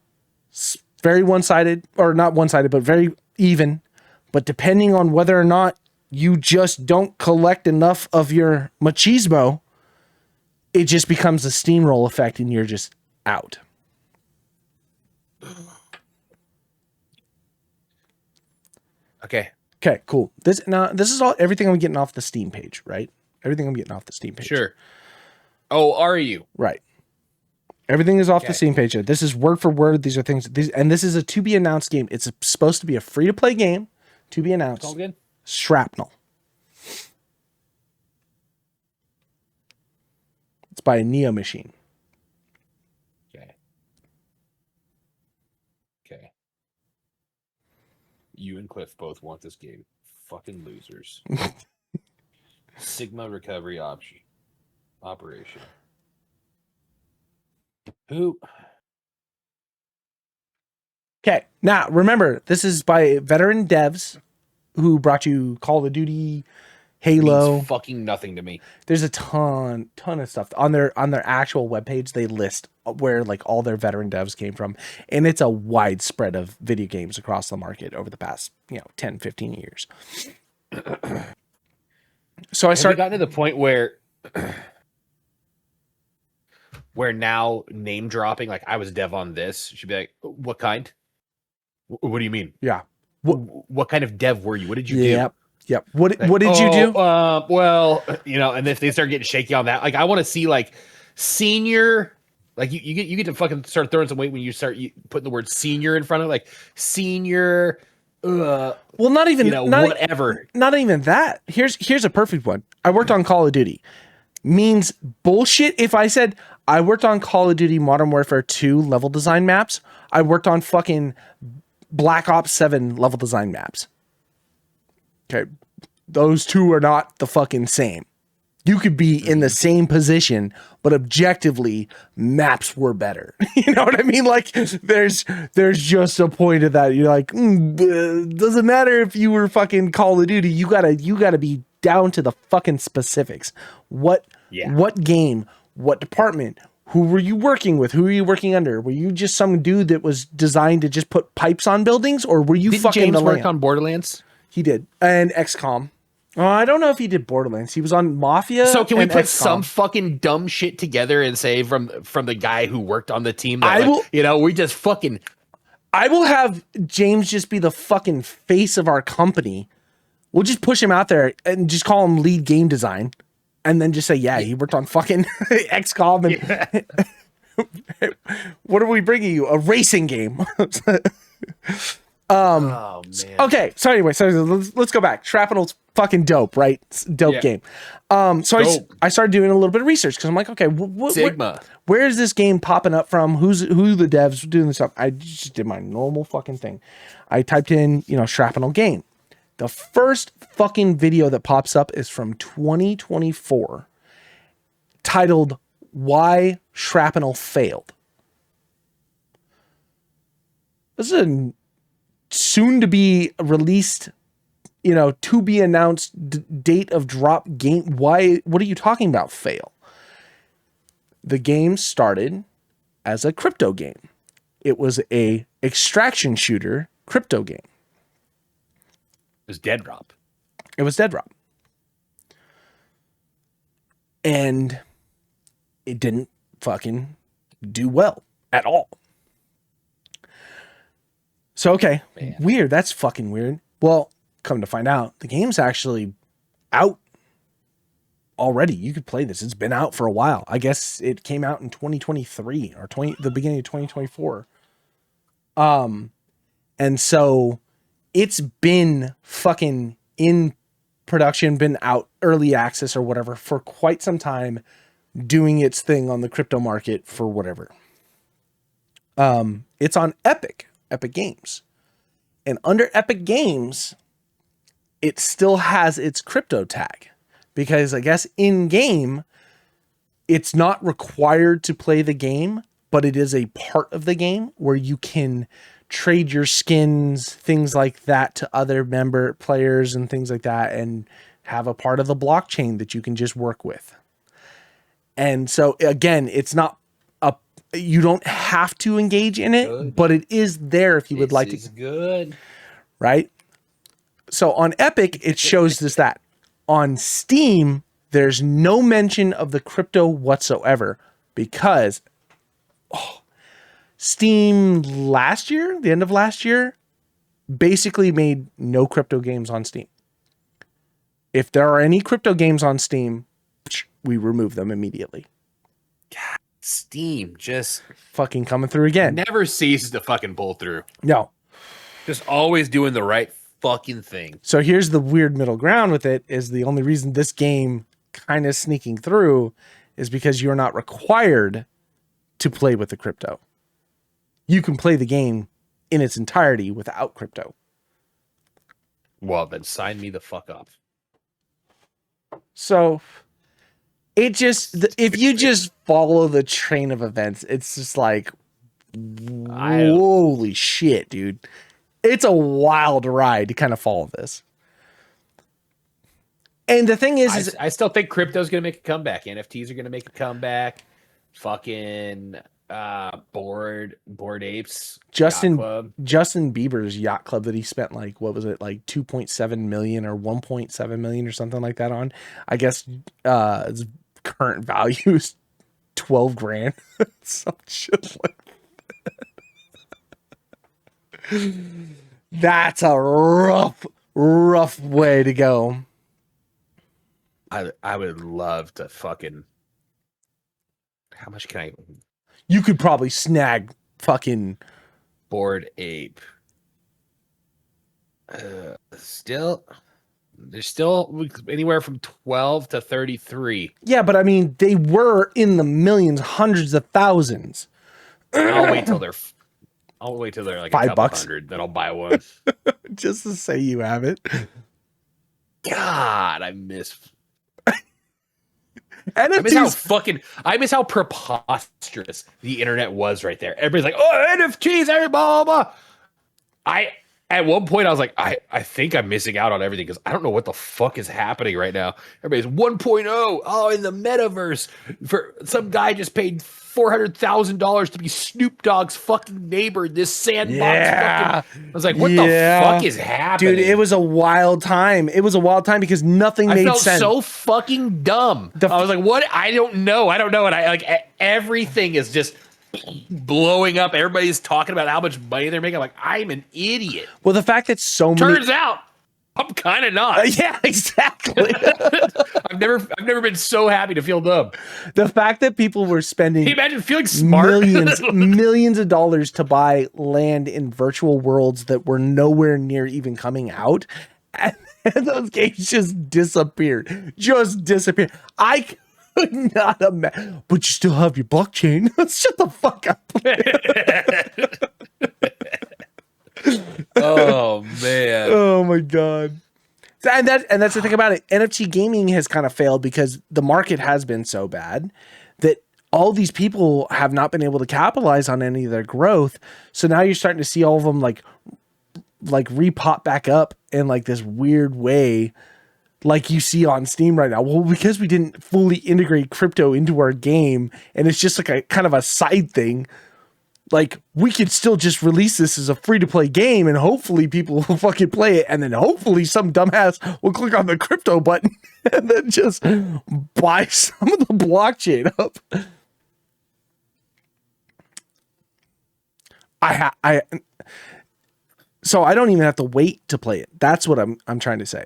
very one-sided, or not one-sided, but very even. But depending on whether or not you just don't collect enough of your machismo, it just becomes a steamroll effect and you're just out. Okay. Okay, cool. This is all everything I'm getting off the Steam page, right? Everything I'm getting off the Steam page. Sure. Oh, are you? Right. Everything is off the Steam page. This is word for word. These are things. And this is a to be announced game. It's supposed to be a free to play game. To be announced. What's it called again? Shrapnel. It's by Neo Machine. Okay. You and Cliff both want this game. Fucking losers. Sigma recovery operation. Who? Okay. Now, remember, this is by veteran devs who brought you Call of Duty, Halo. Means fucking nothing to me. There's a ton of stuff on their actual webpage. They list where like all their veteran devs came from, and it's a widespread of video games across the market over the past 10, 15 years. So I started gotten to the point where now name dropping, like I was dev on this, she'd be like, what kind? What do you mean? Yeah. What kind of dev were you? What did you do? Yep. What did you do? Well, and if they start getting shaky on that, like I want to see like senior, like you get to fucking start throwing some weight when you start putting the word senior in front of like senior. Well, not even whatever. Not even that. Here's a perfect one. I worked on Call of Duty. Means bullshit if I said I worked on Call of Duty Modern Warfare 2 level design maps. I worked on fucking Black Ops 7 level design maps. Okay. Those two are not the fucking same. You could be in the same position, but objectively, maps were better. You know what I mean? Like, there's just a point of that. You're like, doesn't matter if you were fucking Call of Duty. You gotta be down to the fucking specifics. What game? What department? Who were you working with? Who were you working under? Were you just some dude that was designed to just put pipes on buildings, or were you Didn't fucking James work on Borderlands? He did, and XCOM. I don't know if he did Borderlands. He was on Mafia. So can we put XCOM. some fucking dumb shit together and say from the guy who worked on the team that we just fucking. I will have James just be the fucking face of our company. We'll just push him out there and just call him lead game design, and then just say, he worked on fucking XCOM. And what are we bringing you? A racing game. Oh man. Okay. So anyway, let's go back. Shrapnel's fucking dope, right? It's a dope game. So I started doing a little bit of research because I'm like, okay, Sigma. Where is this game popping up from? Who the devs doing this stuff? I just did my normal fucking thing. I typed in, Shrapnel game. The first fucking video that pops up is from 2024, titled "Why Shrapnel Failed." This is a soon to be released, to be announced date of drop game. Why? What are you talking about? Fail. The game started as a crypto game. It was a extraction shooter crypto game. It was Dead Drop. It was Dead Drop. And it didn't fucking do well at all. So, okay, man. Weird. That's fucking weird. Well, come to find out, the game's actually out already. You could play this. It's been out for a while. I guess it came out in 2023 or the beginning of 2024. And so it's been fucking in production, been out early access or whatever for quite some time, doing its thing on the crypto market for whatever. It's on Epic Games. And under Epic Games, it still has its crypto tag. Because I guess in game, it's not required to play the game, but it is a part of the game where you can trade your skins, things like that, to other member players and things like that, and have a part of the blockchain that you can just work with. And so again, it's not you don't have to engage in it, but it is there if you would like to. It's good, right? So on Epic, it shows us that. On Steam, there's no mention of the crypto whatsoever because Steam the end of last year, basically made no crypto games on Steam. If there are any crypto games on Steam, we remove them immediately. God, Steam just fucking coming through again. Never ceases to fucking pull through. No. Just always doing the right fucking thing. So here's the weird middle ground with it, is the only reason this game kind of sneaking through is because you're not required to play with the crypto. You can play the game in its entirety without crypto. Well, then sign me the fuck up. So it just, if you just follow the train of events, it's just like, holy shit, dude. It's a wild ride to kind of follow this. And the thing is, I still think crypto's going to make a comeback. NFTs are going to make a comeback. Fucking Bored Apes. Justin Bieber's yacht club that he spent like, what was it? Like 2.7 million or 1.7 million or something like that on. I guess its current value is 12 grand. Some shit like that. That's a rough way to go. I would love to fucking. How much can I? You could probably snag fucking Bored Ape. There's still anywhere from 12 to 33. Yeah, but I mean, they were in the millions, hundreds of thousands. I'll wait till they're like $5, then I'll buy one. Just to say you have it. God, I miss NFTs. I miss how preposterous the internet was right there. Everybody's like, oh, NFTs, blah, blah, blah. At one point I was like, I think I'm missing out on everything because I don't know what the fuck is happening right now. Everybody's 1.0. Oh, in the metaverse. For some guy just paid $400,000 to be Snoop Dogg's fucking neighbor in this sandbox. Yeah. I was like, what the fuck is happening? Dude, it was a wild time. It was a wild time because nothing made sense. I felt so fucking dumb. I was like, what? I don't know. And I like everything is just blowing up. Everybody's talking about how much money they're making. I'm like, I'm an idiot. Well, the fact that so many turns out I'm kind of not. Yeah, exactly. I've never been so happy to feel dumb. The fact that people were spending, can you imagine feeling smart? millions of dollars to buy land in virtual worlds that were nowhere near even coming out, and those games just disappeared. I could not imagine. But you still have your blockchain. Shut the fuck up. Oh man. Oh my god. And that's the thing about it. NFT gaming has kind of failed because the market has been so bad that all these people have not been able to capitalize on any of their growth. So now you're starting to see all of them like repop back up in like this weird way, like you see on Steam right now. Well, because we didn't fully integrate crypto into our game and it's just like a kind of a side thing. Like, we could still just release this as a free-to-play game, and hopefully people will fucking play it, and then hopefully some dumbass will click on the crypto button and then just buy some of the blockchain up. So I don't even have to wait to play it. That's what I'm trying to say.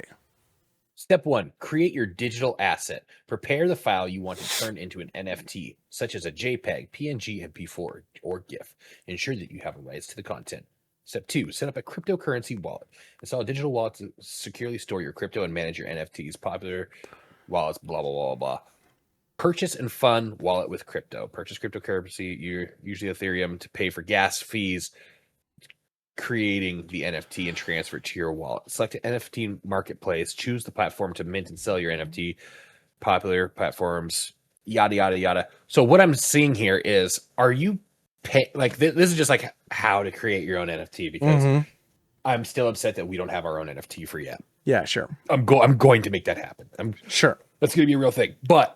Step 1, create your digital asset. Prepare the file you want to turn into an NFT, such as a JPEG, PNG, MP4, or GIF. Ensure that you have rights to the content. Step 2, set up a cryptocurrency wallet. Install a digital wallet to securely store your crypto and manage your NFTs. Popular wallets, blah, blah, blah, blah. Purchase and fund wallet with crypto. Purchase cryptocurrency, usually Ethereum, to pay for gas fees, creating the NFT and transfer it to your wallet. Select an NFT marketplace. Choose the platform to mint and sell your NFT. Popular platforms, yada, yada, yada. So what I'm seeing here is, are you like, this is just like how to create your own NFT, because I'm still upset that we don't have our own NFT for yet. Yeah, sure. I'm going to make that happen. I'm sure. That's going to be a real thing. But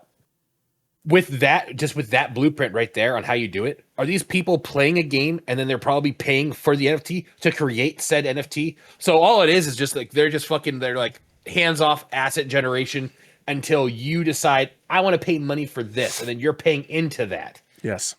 with that, just with that blueprint right there on how you do it, are these people playing a game and then they're probably paying for the NFT to create said NFT? So all it is just like, they're like hands off asset generation until you decide, I want to pay money for this. And then you're paying into that. Yes.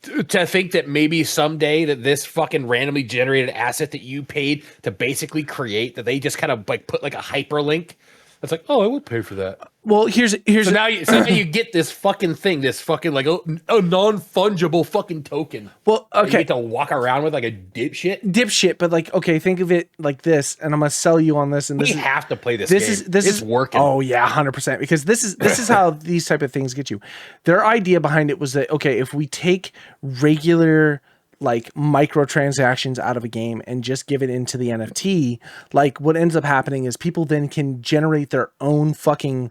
To think that maybe someday that this fucking randomly generated asset that you paid to basically create, that they just kind of like put like a hyperlink. It's like, oh, I would pay for that. Well, here's so now you get this fucking thing, this fucking like a non-fungible fucking token. Well, okay, you get to walk around with like a dipshit. But like, okay, think of it like this, and I'm gonna sell you on this. And we have to play this. This is working. Oh yeah, 100%. Because this is how these type of things get you. Their idea behind it was that, okay, if we take regular like microtransactions out of a game and just give it into the NFT, like what ends up happening is people then can generate their own fucking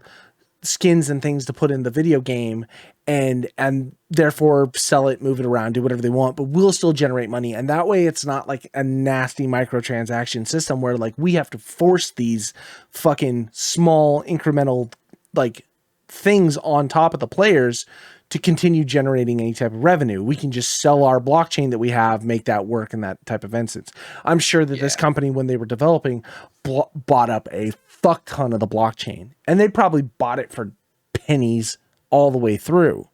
skins and things to put in the video game, and therefore sell it, move it around, do whatever they want, but we'll still generate money. And that way it's not like a nasty microtransaction system where like we have to force these fucking small incremental like things on top of the players to continue generating any type of revenue. We can just sell our blockchain that we have, make that work in that type of instance. I'm sure that this company, when they were developing, bought up a fuck ton of the blockchain, and they probably bought it for pennies all the way through.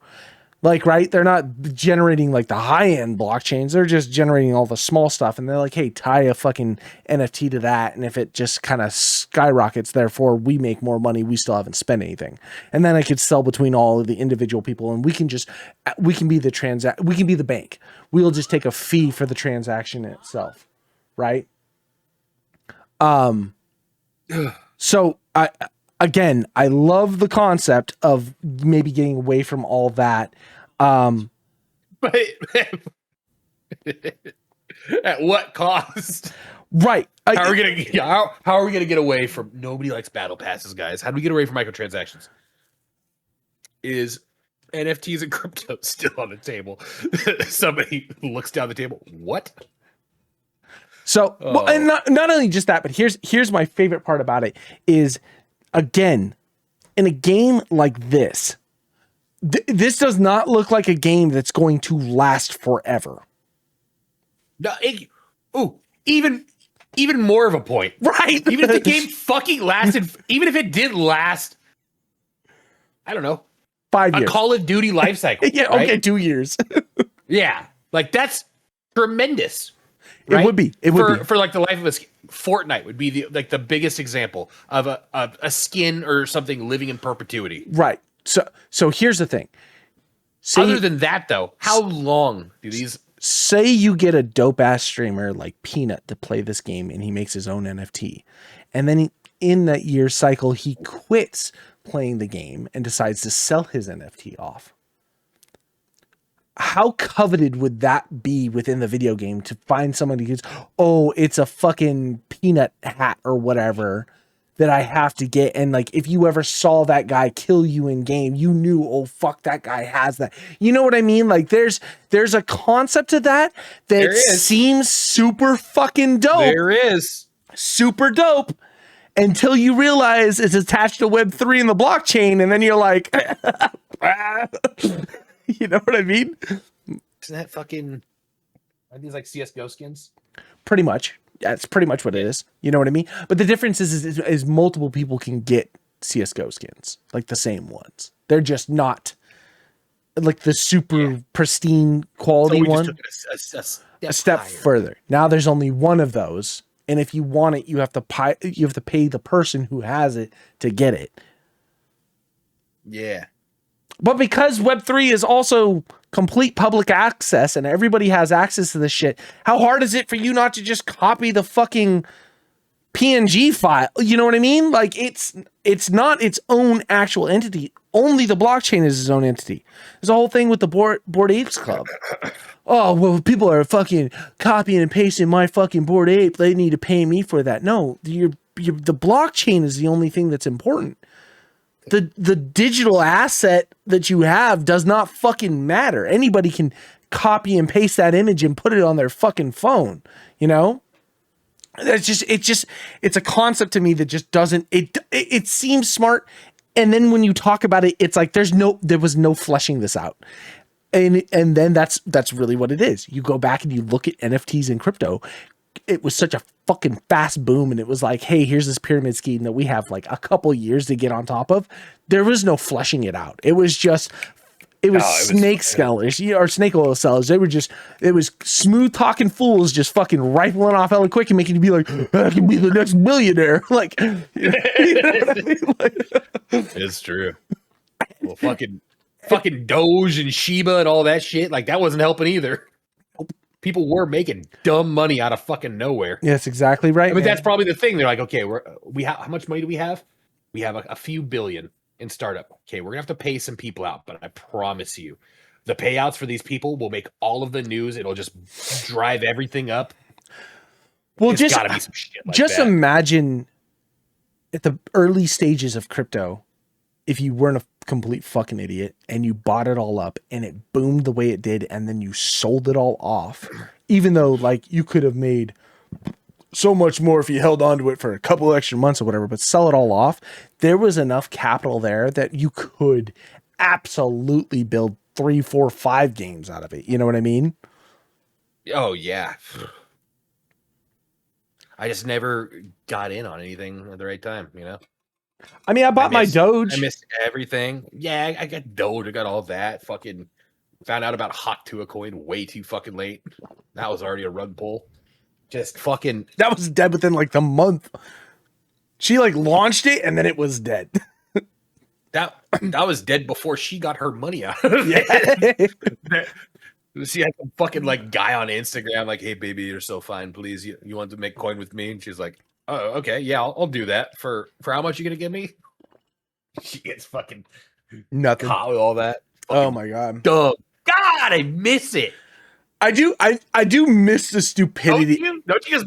Like, right? They're not generating like the high-end blockchains. They're just generating all the small stuff. And they're like, hey, tie a fucking NFT to that. And if it just kind of skyrockets, therefore we make more money, we still haven't spent anything. And then I could sell between all of the individual people, and we can be the bank. We'll just take a fee for the transaction itself. Right? So I love the concept of maybe getting away from all that. But at what cost? Right. How are we gonna get away from, nobody likes battle passes, guys. How do we get away from microtransactions? Is NFTs and crypto still on the table? Somebody looks down the table. What? So, well, and not only just that, but here's my favorite part about it is, again, in a game like this, this does not look like a game that's going to last forever. No, even more of a point. Right. Even if the game fucking lasted, even if it did last, I don't know, 5 years. A Call of Duty life cycle. Yeah, right? Okay, 2 years. Yeah, like that's tremendous. Right? It would be. For like the life of a skin. Fortnite would be the biggest example of a skin or something living in perpetuity. Right. So here's the thing. Other than that, though, how long do these? Say you get a dope ass streamer like Peanut to play this game, and he makes his own NFT, and then in that year cycle he quits playing the game and decides to sell his NFT off. How coveted would that be within the video game to find somebody who's, oh, it's a fucking Peanut hat or whatever that I have to get. And like, if you ever saw that guy kill you in game, you knew, oh, fuck, that guy has that. You know what I mean? Like there's a concept to that seems super fucking dope. There is. Super dope. Until you realize it's attached to Web3 in the blockchain. And then you're like, you know what I mean? Isn't that fucking? Are these like CS:GO skins? Pretty much. That's pretty much what it is. You know what I mean? But the difference is multiple people can get CS:GO skins, like the same ones. They're just not like the super pristine quality So we one. just took it A step higher. further. Now there's only one of those, and if you want it, you have to pay the person who has it to get it. Yeah. But because Web3 is also complete public access and everybody has access to this shit, how hard is it for you not to just copy the fucking PNG file? You know what I mean? Like it's not its own actual entity. Only the blockchain is its own entity. There's a whole thing with the Bored Apes Club. Oh, well, people are fucking copying and pasting my fucking Bored Ape. They need to pay me for that. No, the blockchain is the only thing that's important. The digital asset that you have does not fucking matter. Anybody can copy and paste that image and put it on their fucking phone, you know? It's a concept to me that just doesn't, it seems smart. And then when you talk about it, it's like, there was no fleshing this out. And then that's really what it is. You go back and you look at NFTs and crypto. It was such a fucking fast boom, and it was like, hey, here's this pyramid scheme that we have like a couple years to get on top of. There was no fleshing it out. It was snake sellers or snake oil sellers. It was smooth talking fools just fucking rifling off hella quick and making you be like, I can be the next millionaire. Like, you know what I mean? Like, it's true. Well, fucking Doge and Shiba and all that shit. Like that wasn't helping either. People were making dumb money out of fucking nowhere. Yeah, that's exactly right. But that's probably the thing. They're like, okay, how much money do we have? We have a few billion in startup. Okay, we're gonna have to pay some people out, but I promise you, the payouts for these people will make all of the news. It'll just drive everything up. Well, It's gotta be some shit like just that. imagine at the early stages of crypto, if you weren't a complete fucking idiot and you bought it all up and it boomed the way it did and then you sold it all off, even though like you could have made so much more if you held on to it for a couple extra months or whatever, but sell it all off, there was enough capital there that you could absolutely build 3, 4, 5 games out of it. You know what I mean? Oh yeah. I just never got in on anything at the right time, you know? I mean, I bought my Doge. I missed everything. Yeah, I got Doge. I got all that. Fucking found out about Hawk Tua coin way too fucking late. That was already a rug pull. Just fucking. That was dead within like the month. She like launched it and then it was dead. That was dead before she got her money out of it. She had some fucking like guy on Instagram like, hey baby, you're so fine. Please, you want to make coin with me? And she's like, oh, okay, yeah, I'll do that. For how much you gonna give me? She gets fucking nothing caught with all that. Oh my god. Dumb. God, I miss it. I do miss the stupidity. Don't you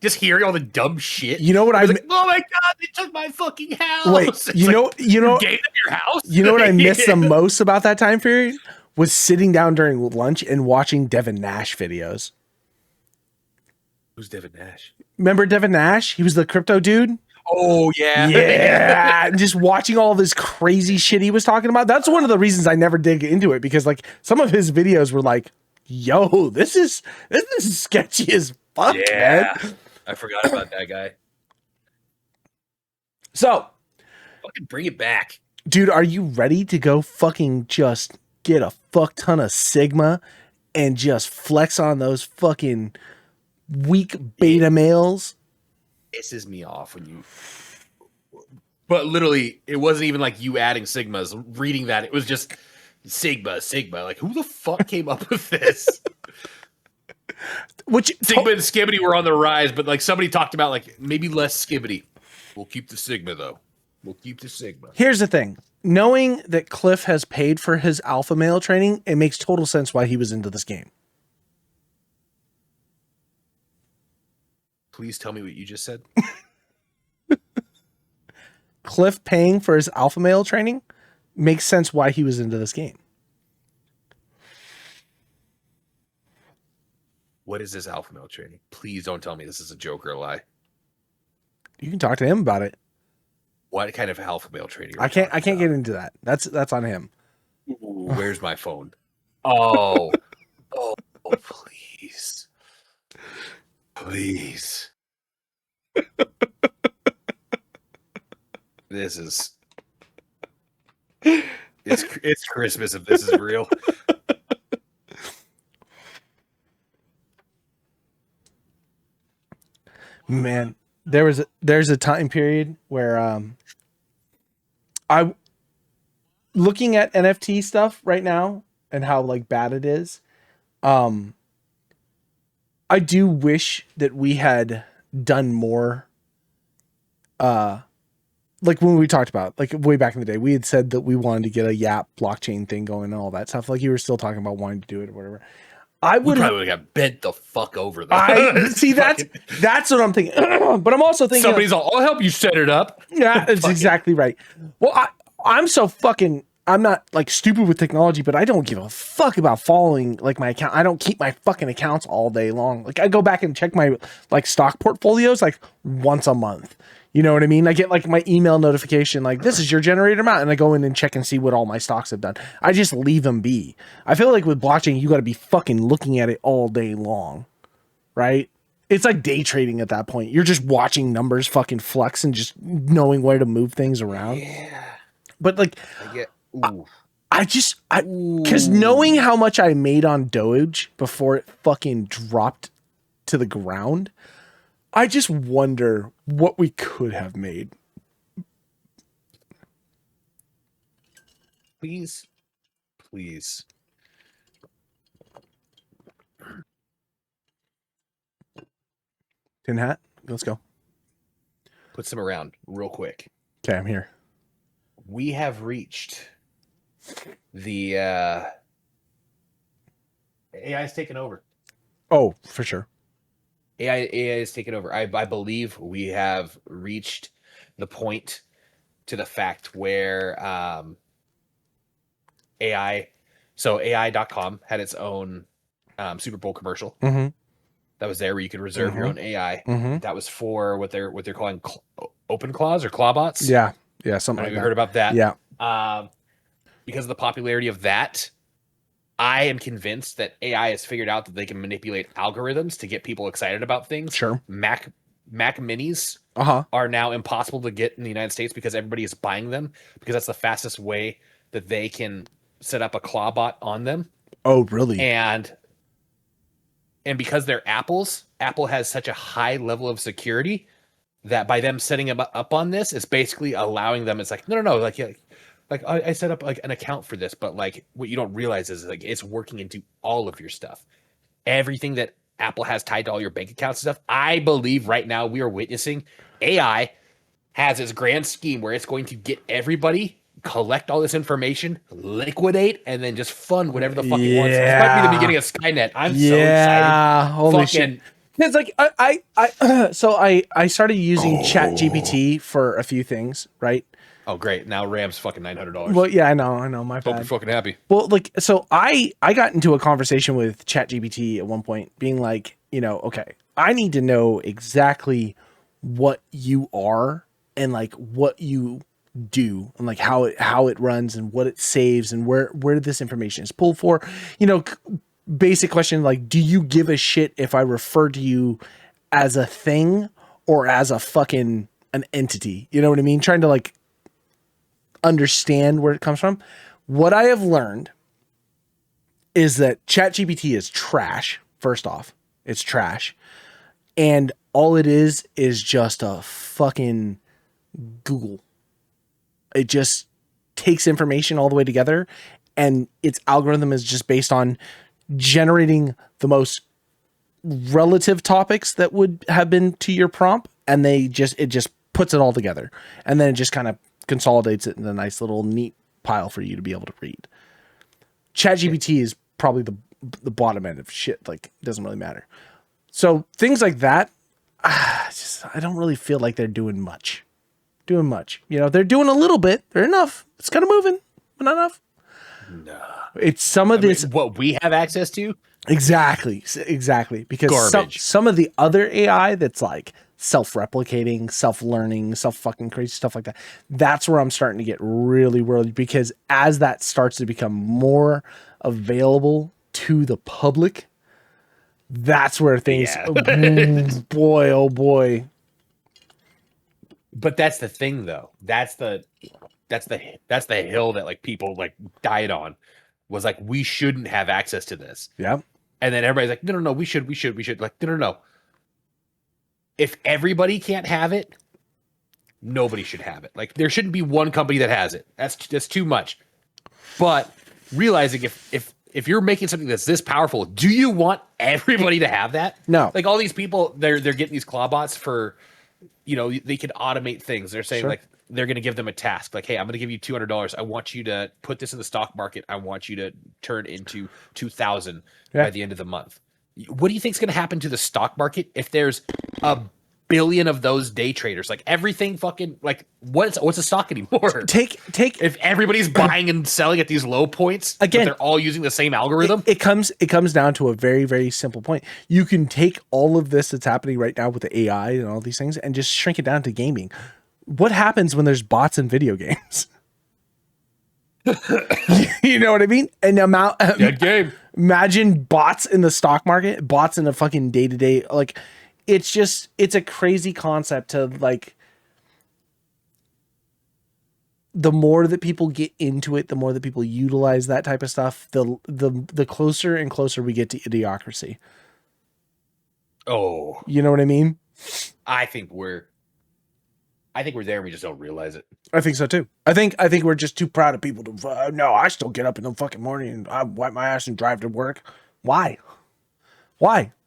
just hearing all the dumb shit? You know what I was like, oh my god, they took my fucking house. Wait, It's you know gave them your house? You know what I miss the most about that time period? Was sitting down during lunch and watching Devin Nash videos. Who's Devin Nash? Remember Devin Nash? He was the crypto dude. Oh yeah. Yeah. And just watching all this crazy shit he was talking about. That's one of the reasons I never dig into it, because like some of his videos were like, yo, this is sketchy as fuck, man. I forgot about that guy. So fucking bring it back. Dude, are you ready to go fucking just get a fuck ton of Sigma and just flex on those fucking weak beta males? Pisses me off when you. But literally, it wasn't even like you adding Sigmas. Reading that, it was just Sigma. Like, who the fuck came up with this? Which Sigma and Skibbity were on the rise, but like somebody talked about like maybe less Skibbity. We'll keep the Sigma though. We'll keep the Sigma. Here's the thing. Knowing that Cliff has paid for his alpha male training, it makes total sense why he was into this game. Please tell me what you just said. Cliff paying for his alpha male training makes sense why he was into this game. What is this alpha male training? Please don't tell me this is a joke or a lie. You can talk to him about it. What kind of alpha male training? I can't get into that. That's on him. Ooh, where's my phone? Oh, Oh, please. Please. This is... It's Christmas if this is real. Man, there's a time period where I looking at NFT stuff right now and how like bad it is. I do wish that we had done more. Like when we talked about, like way back in the day, we had said that we wanted to get a Yap blockchain thing going and all that stuff. Like you were still talking about wanting to do it or whatever. I would probably got bent the fuck over though. I see that's what I'm thinking. But I'm also thinking somebody's all, I'll help you set it up. Yeah, that's exactly right. Well, I'm so fucking, I'm not like stupid with technology, but I don't give a fuck about following like my account. I don't keep my fucking accounts all day long. Like I go back and check my like stock portfolios like once a month. You know what I mean? I get like my email notification, like this is your generator amount. And I go in and check and see what all my stocks have done. I just leave them be. I feel like with blockchain, you got to be fucking looking at it all day long. Right? It's like day trading at that point. You're just watching numbers fucking flex and just knowing where to move things around. Yeah. But like, because knowing how much I made on Doge before it fucking dropped to the ground, I just wonder what we could have made. Please. Please. Tin hat, let's go. Put some around real quick. Okay, I'm here. We have reached the AI is taking over. Oh, for sure. AI is taking over. I believe we have reached the point to the fact where AI, so AI.com had its own Super Bowl commercial. Mm-hmm. That was there where you could reserve your own AI. Mm-hmm. That was for what they're calling open claws or clawbots. Yeah, something like Have that. you heard about that? Yeah. Because of the popularity of that, I am convinced that AI has figured out that they can manipulate algorithms to get people excited about things. Sure. Mac Minis are now impossible to get in the United States because everybody is buying them because that's the fastest way that they can set up a clawbot on them. Oh, really? And because they're Apple's, Apple has such a high level of security that by them setting them up on this, it's basically allowing them. It's like, no, like I set up like an account for this, but like what you don't realize is like it's working into all of your stuff. Everything that Apple has tied to all your bank accounts and stuff. I believe right now we are witnessing AI has its grand scheme where it's going to get everybody, collect all this information, liquidate, and then just fund whatever the fuck it wants. This might be the beginning of Skynet. I'm so excited. Holy shit. It's like I started using ChatGPT for a few things, right? Oh, great. Now RAM's fucking $900. Well, yeah, I know. My bad. Hope you're fucking happy. Well, like, so I got into a conversation with ChatGPT at one point being like, okay, I need to know exactly what you are and like what you do and like how it runs and what it saves and where this information is pulled for, basic question. Like, do you give a shit if I refer to you as a thing or as a fucking an entity? You know what I mean? Trying to like understand where it comes from. What I have learned is that ChatGPT is trash. First off, it's trash. And all it is just a fucking Google. It just takes information all the way together, and its algorithm is just based on generating the most relative topics that would have been to your prompt, and it just puts it all together, and then it just kind of consolidates it in a nice little neat pile for you to be able to read. ChatGPT is probably the bottom end of shit. Like, it doesn't really matter. So things like that, I don't really feel like they're doing much. They're doing a little bit. They're enough. It's kind of moving, but not enough. No. It's some of this. What we have access to? Exactly. Because some of the other AI that's like self-replicating, self-learning, self-fucking crazy stuff like that, that's where I'm starting to get really worried, because as that starts to become more available to the public, That's where things, Yeah. boy, oh boy. But that's the thing, though. That's the hill that like people like died on, was like, we shouldn't have access to this. Yeah. And then everybody's like, no, we should. Like, no. If everybody can't have it, nobody should have it. Like, there shouldn't be one company that has it. That's too much. But realizing if you're making something that's this powerful, do you want everybody to have that? No. Like, all these people, they're getting these claw bots for, they can automate things. They're saying, Sure. like, they're going to give them a task. Like, hey, I'm going to give you $200. I want you to put this in the stock market. I want you to turn into 2,000 by the end of the month. What do you think is going to happen to the stock market if there's a billion of those day traders? Like, everything fucking, like, what's a stock anymore? Take If everybody's buying and selling at these low points, Again, but they're all using the same algorithm. It comes down to a very, very simple point. You can take all of this that's happening right now with the AI and all these things and just shrink it down to gaming. What happens when there's bots in video games? You know what I mean? And Dead game. imagine bots in the stock market, bots in a fucking day-to-day, like, it's a crazy concept to, like, the more that people get into it, the more that people utilize that type of stuff, the closer and closer we get to idiocracy. Oh, You know what I mean? I think we're there. We just don't realize it. I think so too. I think we're just too proud of people to. No, I still get up in the fucking morning and I wipe my ass and drive to work. Why?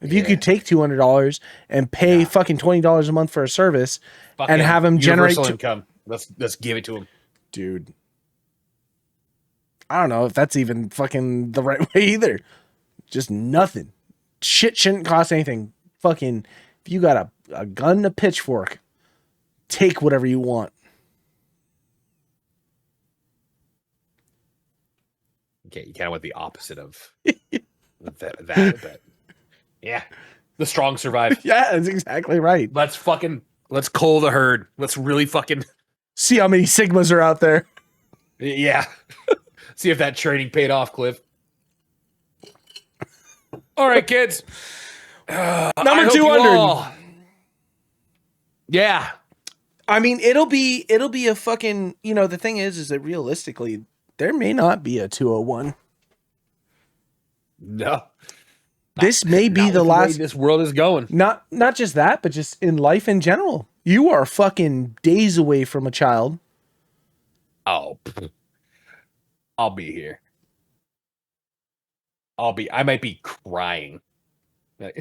If you could take $200 and pay fucking $20 a month for a service and have them generate income, let's give it to them, dude. I don't know if that's even fucking the right way either. Just nothing. Shit shouldn't cost anything. Fucking, if you got a gun and a pitchfork, take whatever you want. Okay, you kind of went the opposite of that. Yeah, the strong survive. Yeah, that's exactly right. Let's cull the herd. Let's really fucking see how many Sigmas are out there. Yeah. See if that training paid off, Cliff. All right, kids. Number 200. Yeah. I mean, it'll be a fucking, the thing is that realistically, there may not be a 201. No. This may be the last. Way this world is going. Not just that, but just in life in general. You are fucking days away from a child. Oh, I'll be here. I might be crying. I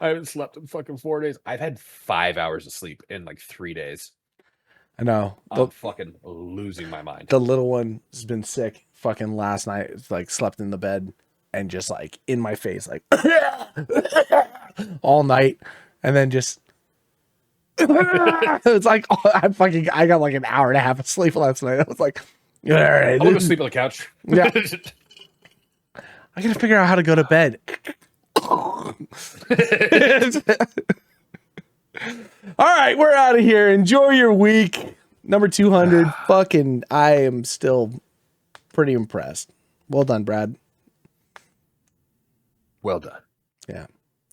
haven't slept in fucking 4 days. I've had 5 hours of sleep in like 3 days. I know. I'm fucking losing my mind. The little one has been sick. Fucking last night, like, slept in the bed and just like in my face, like all night, and then just it's like I got like an hour and a half of sleep last night. I was like, all right, I'm gonna sleep on the couch. Yeah. I gotta figure out how to go to bed. All right, we're out of here. Enjoy your week. Number 200. Fucking, I am still pretty impressed. Well done, Brad. Well done. Yeah.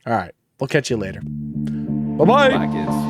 All right. We'll catch you later. Bye-bye. Bye, kids.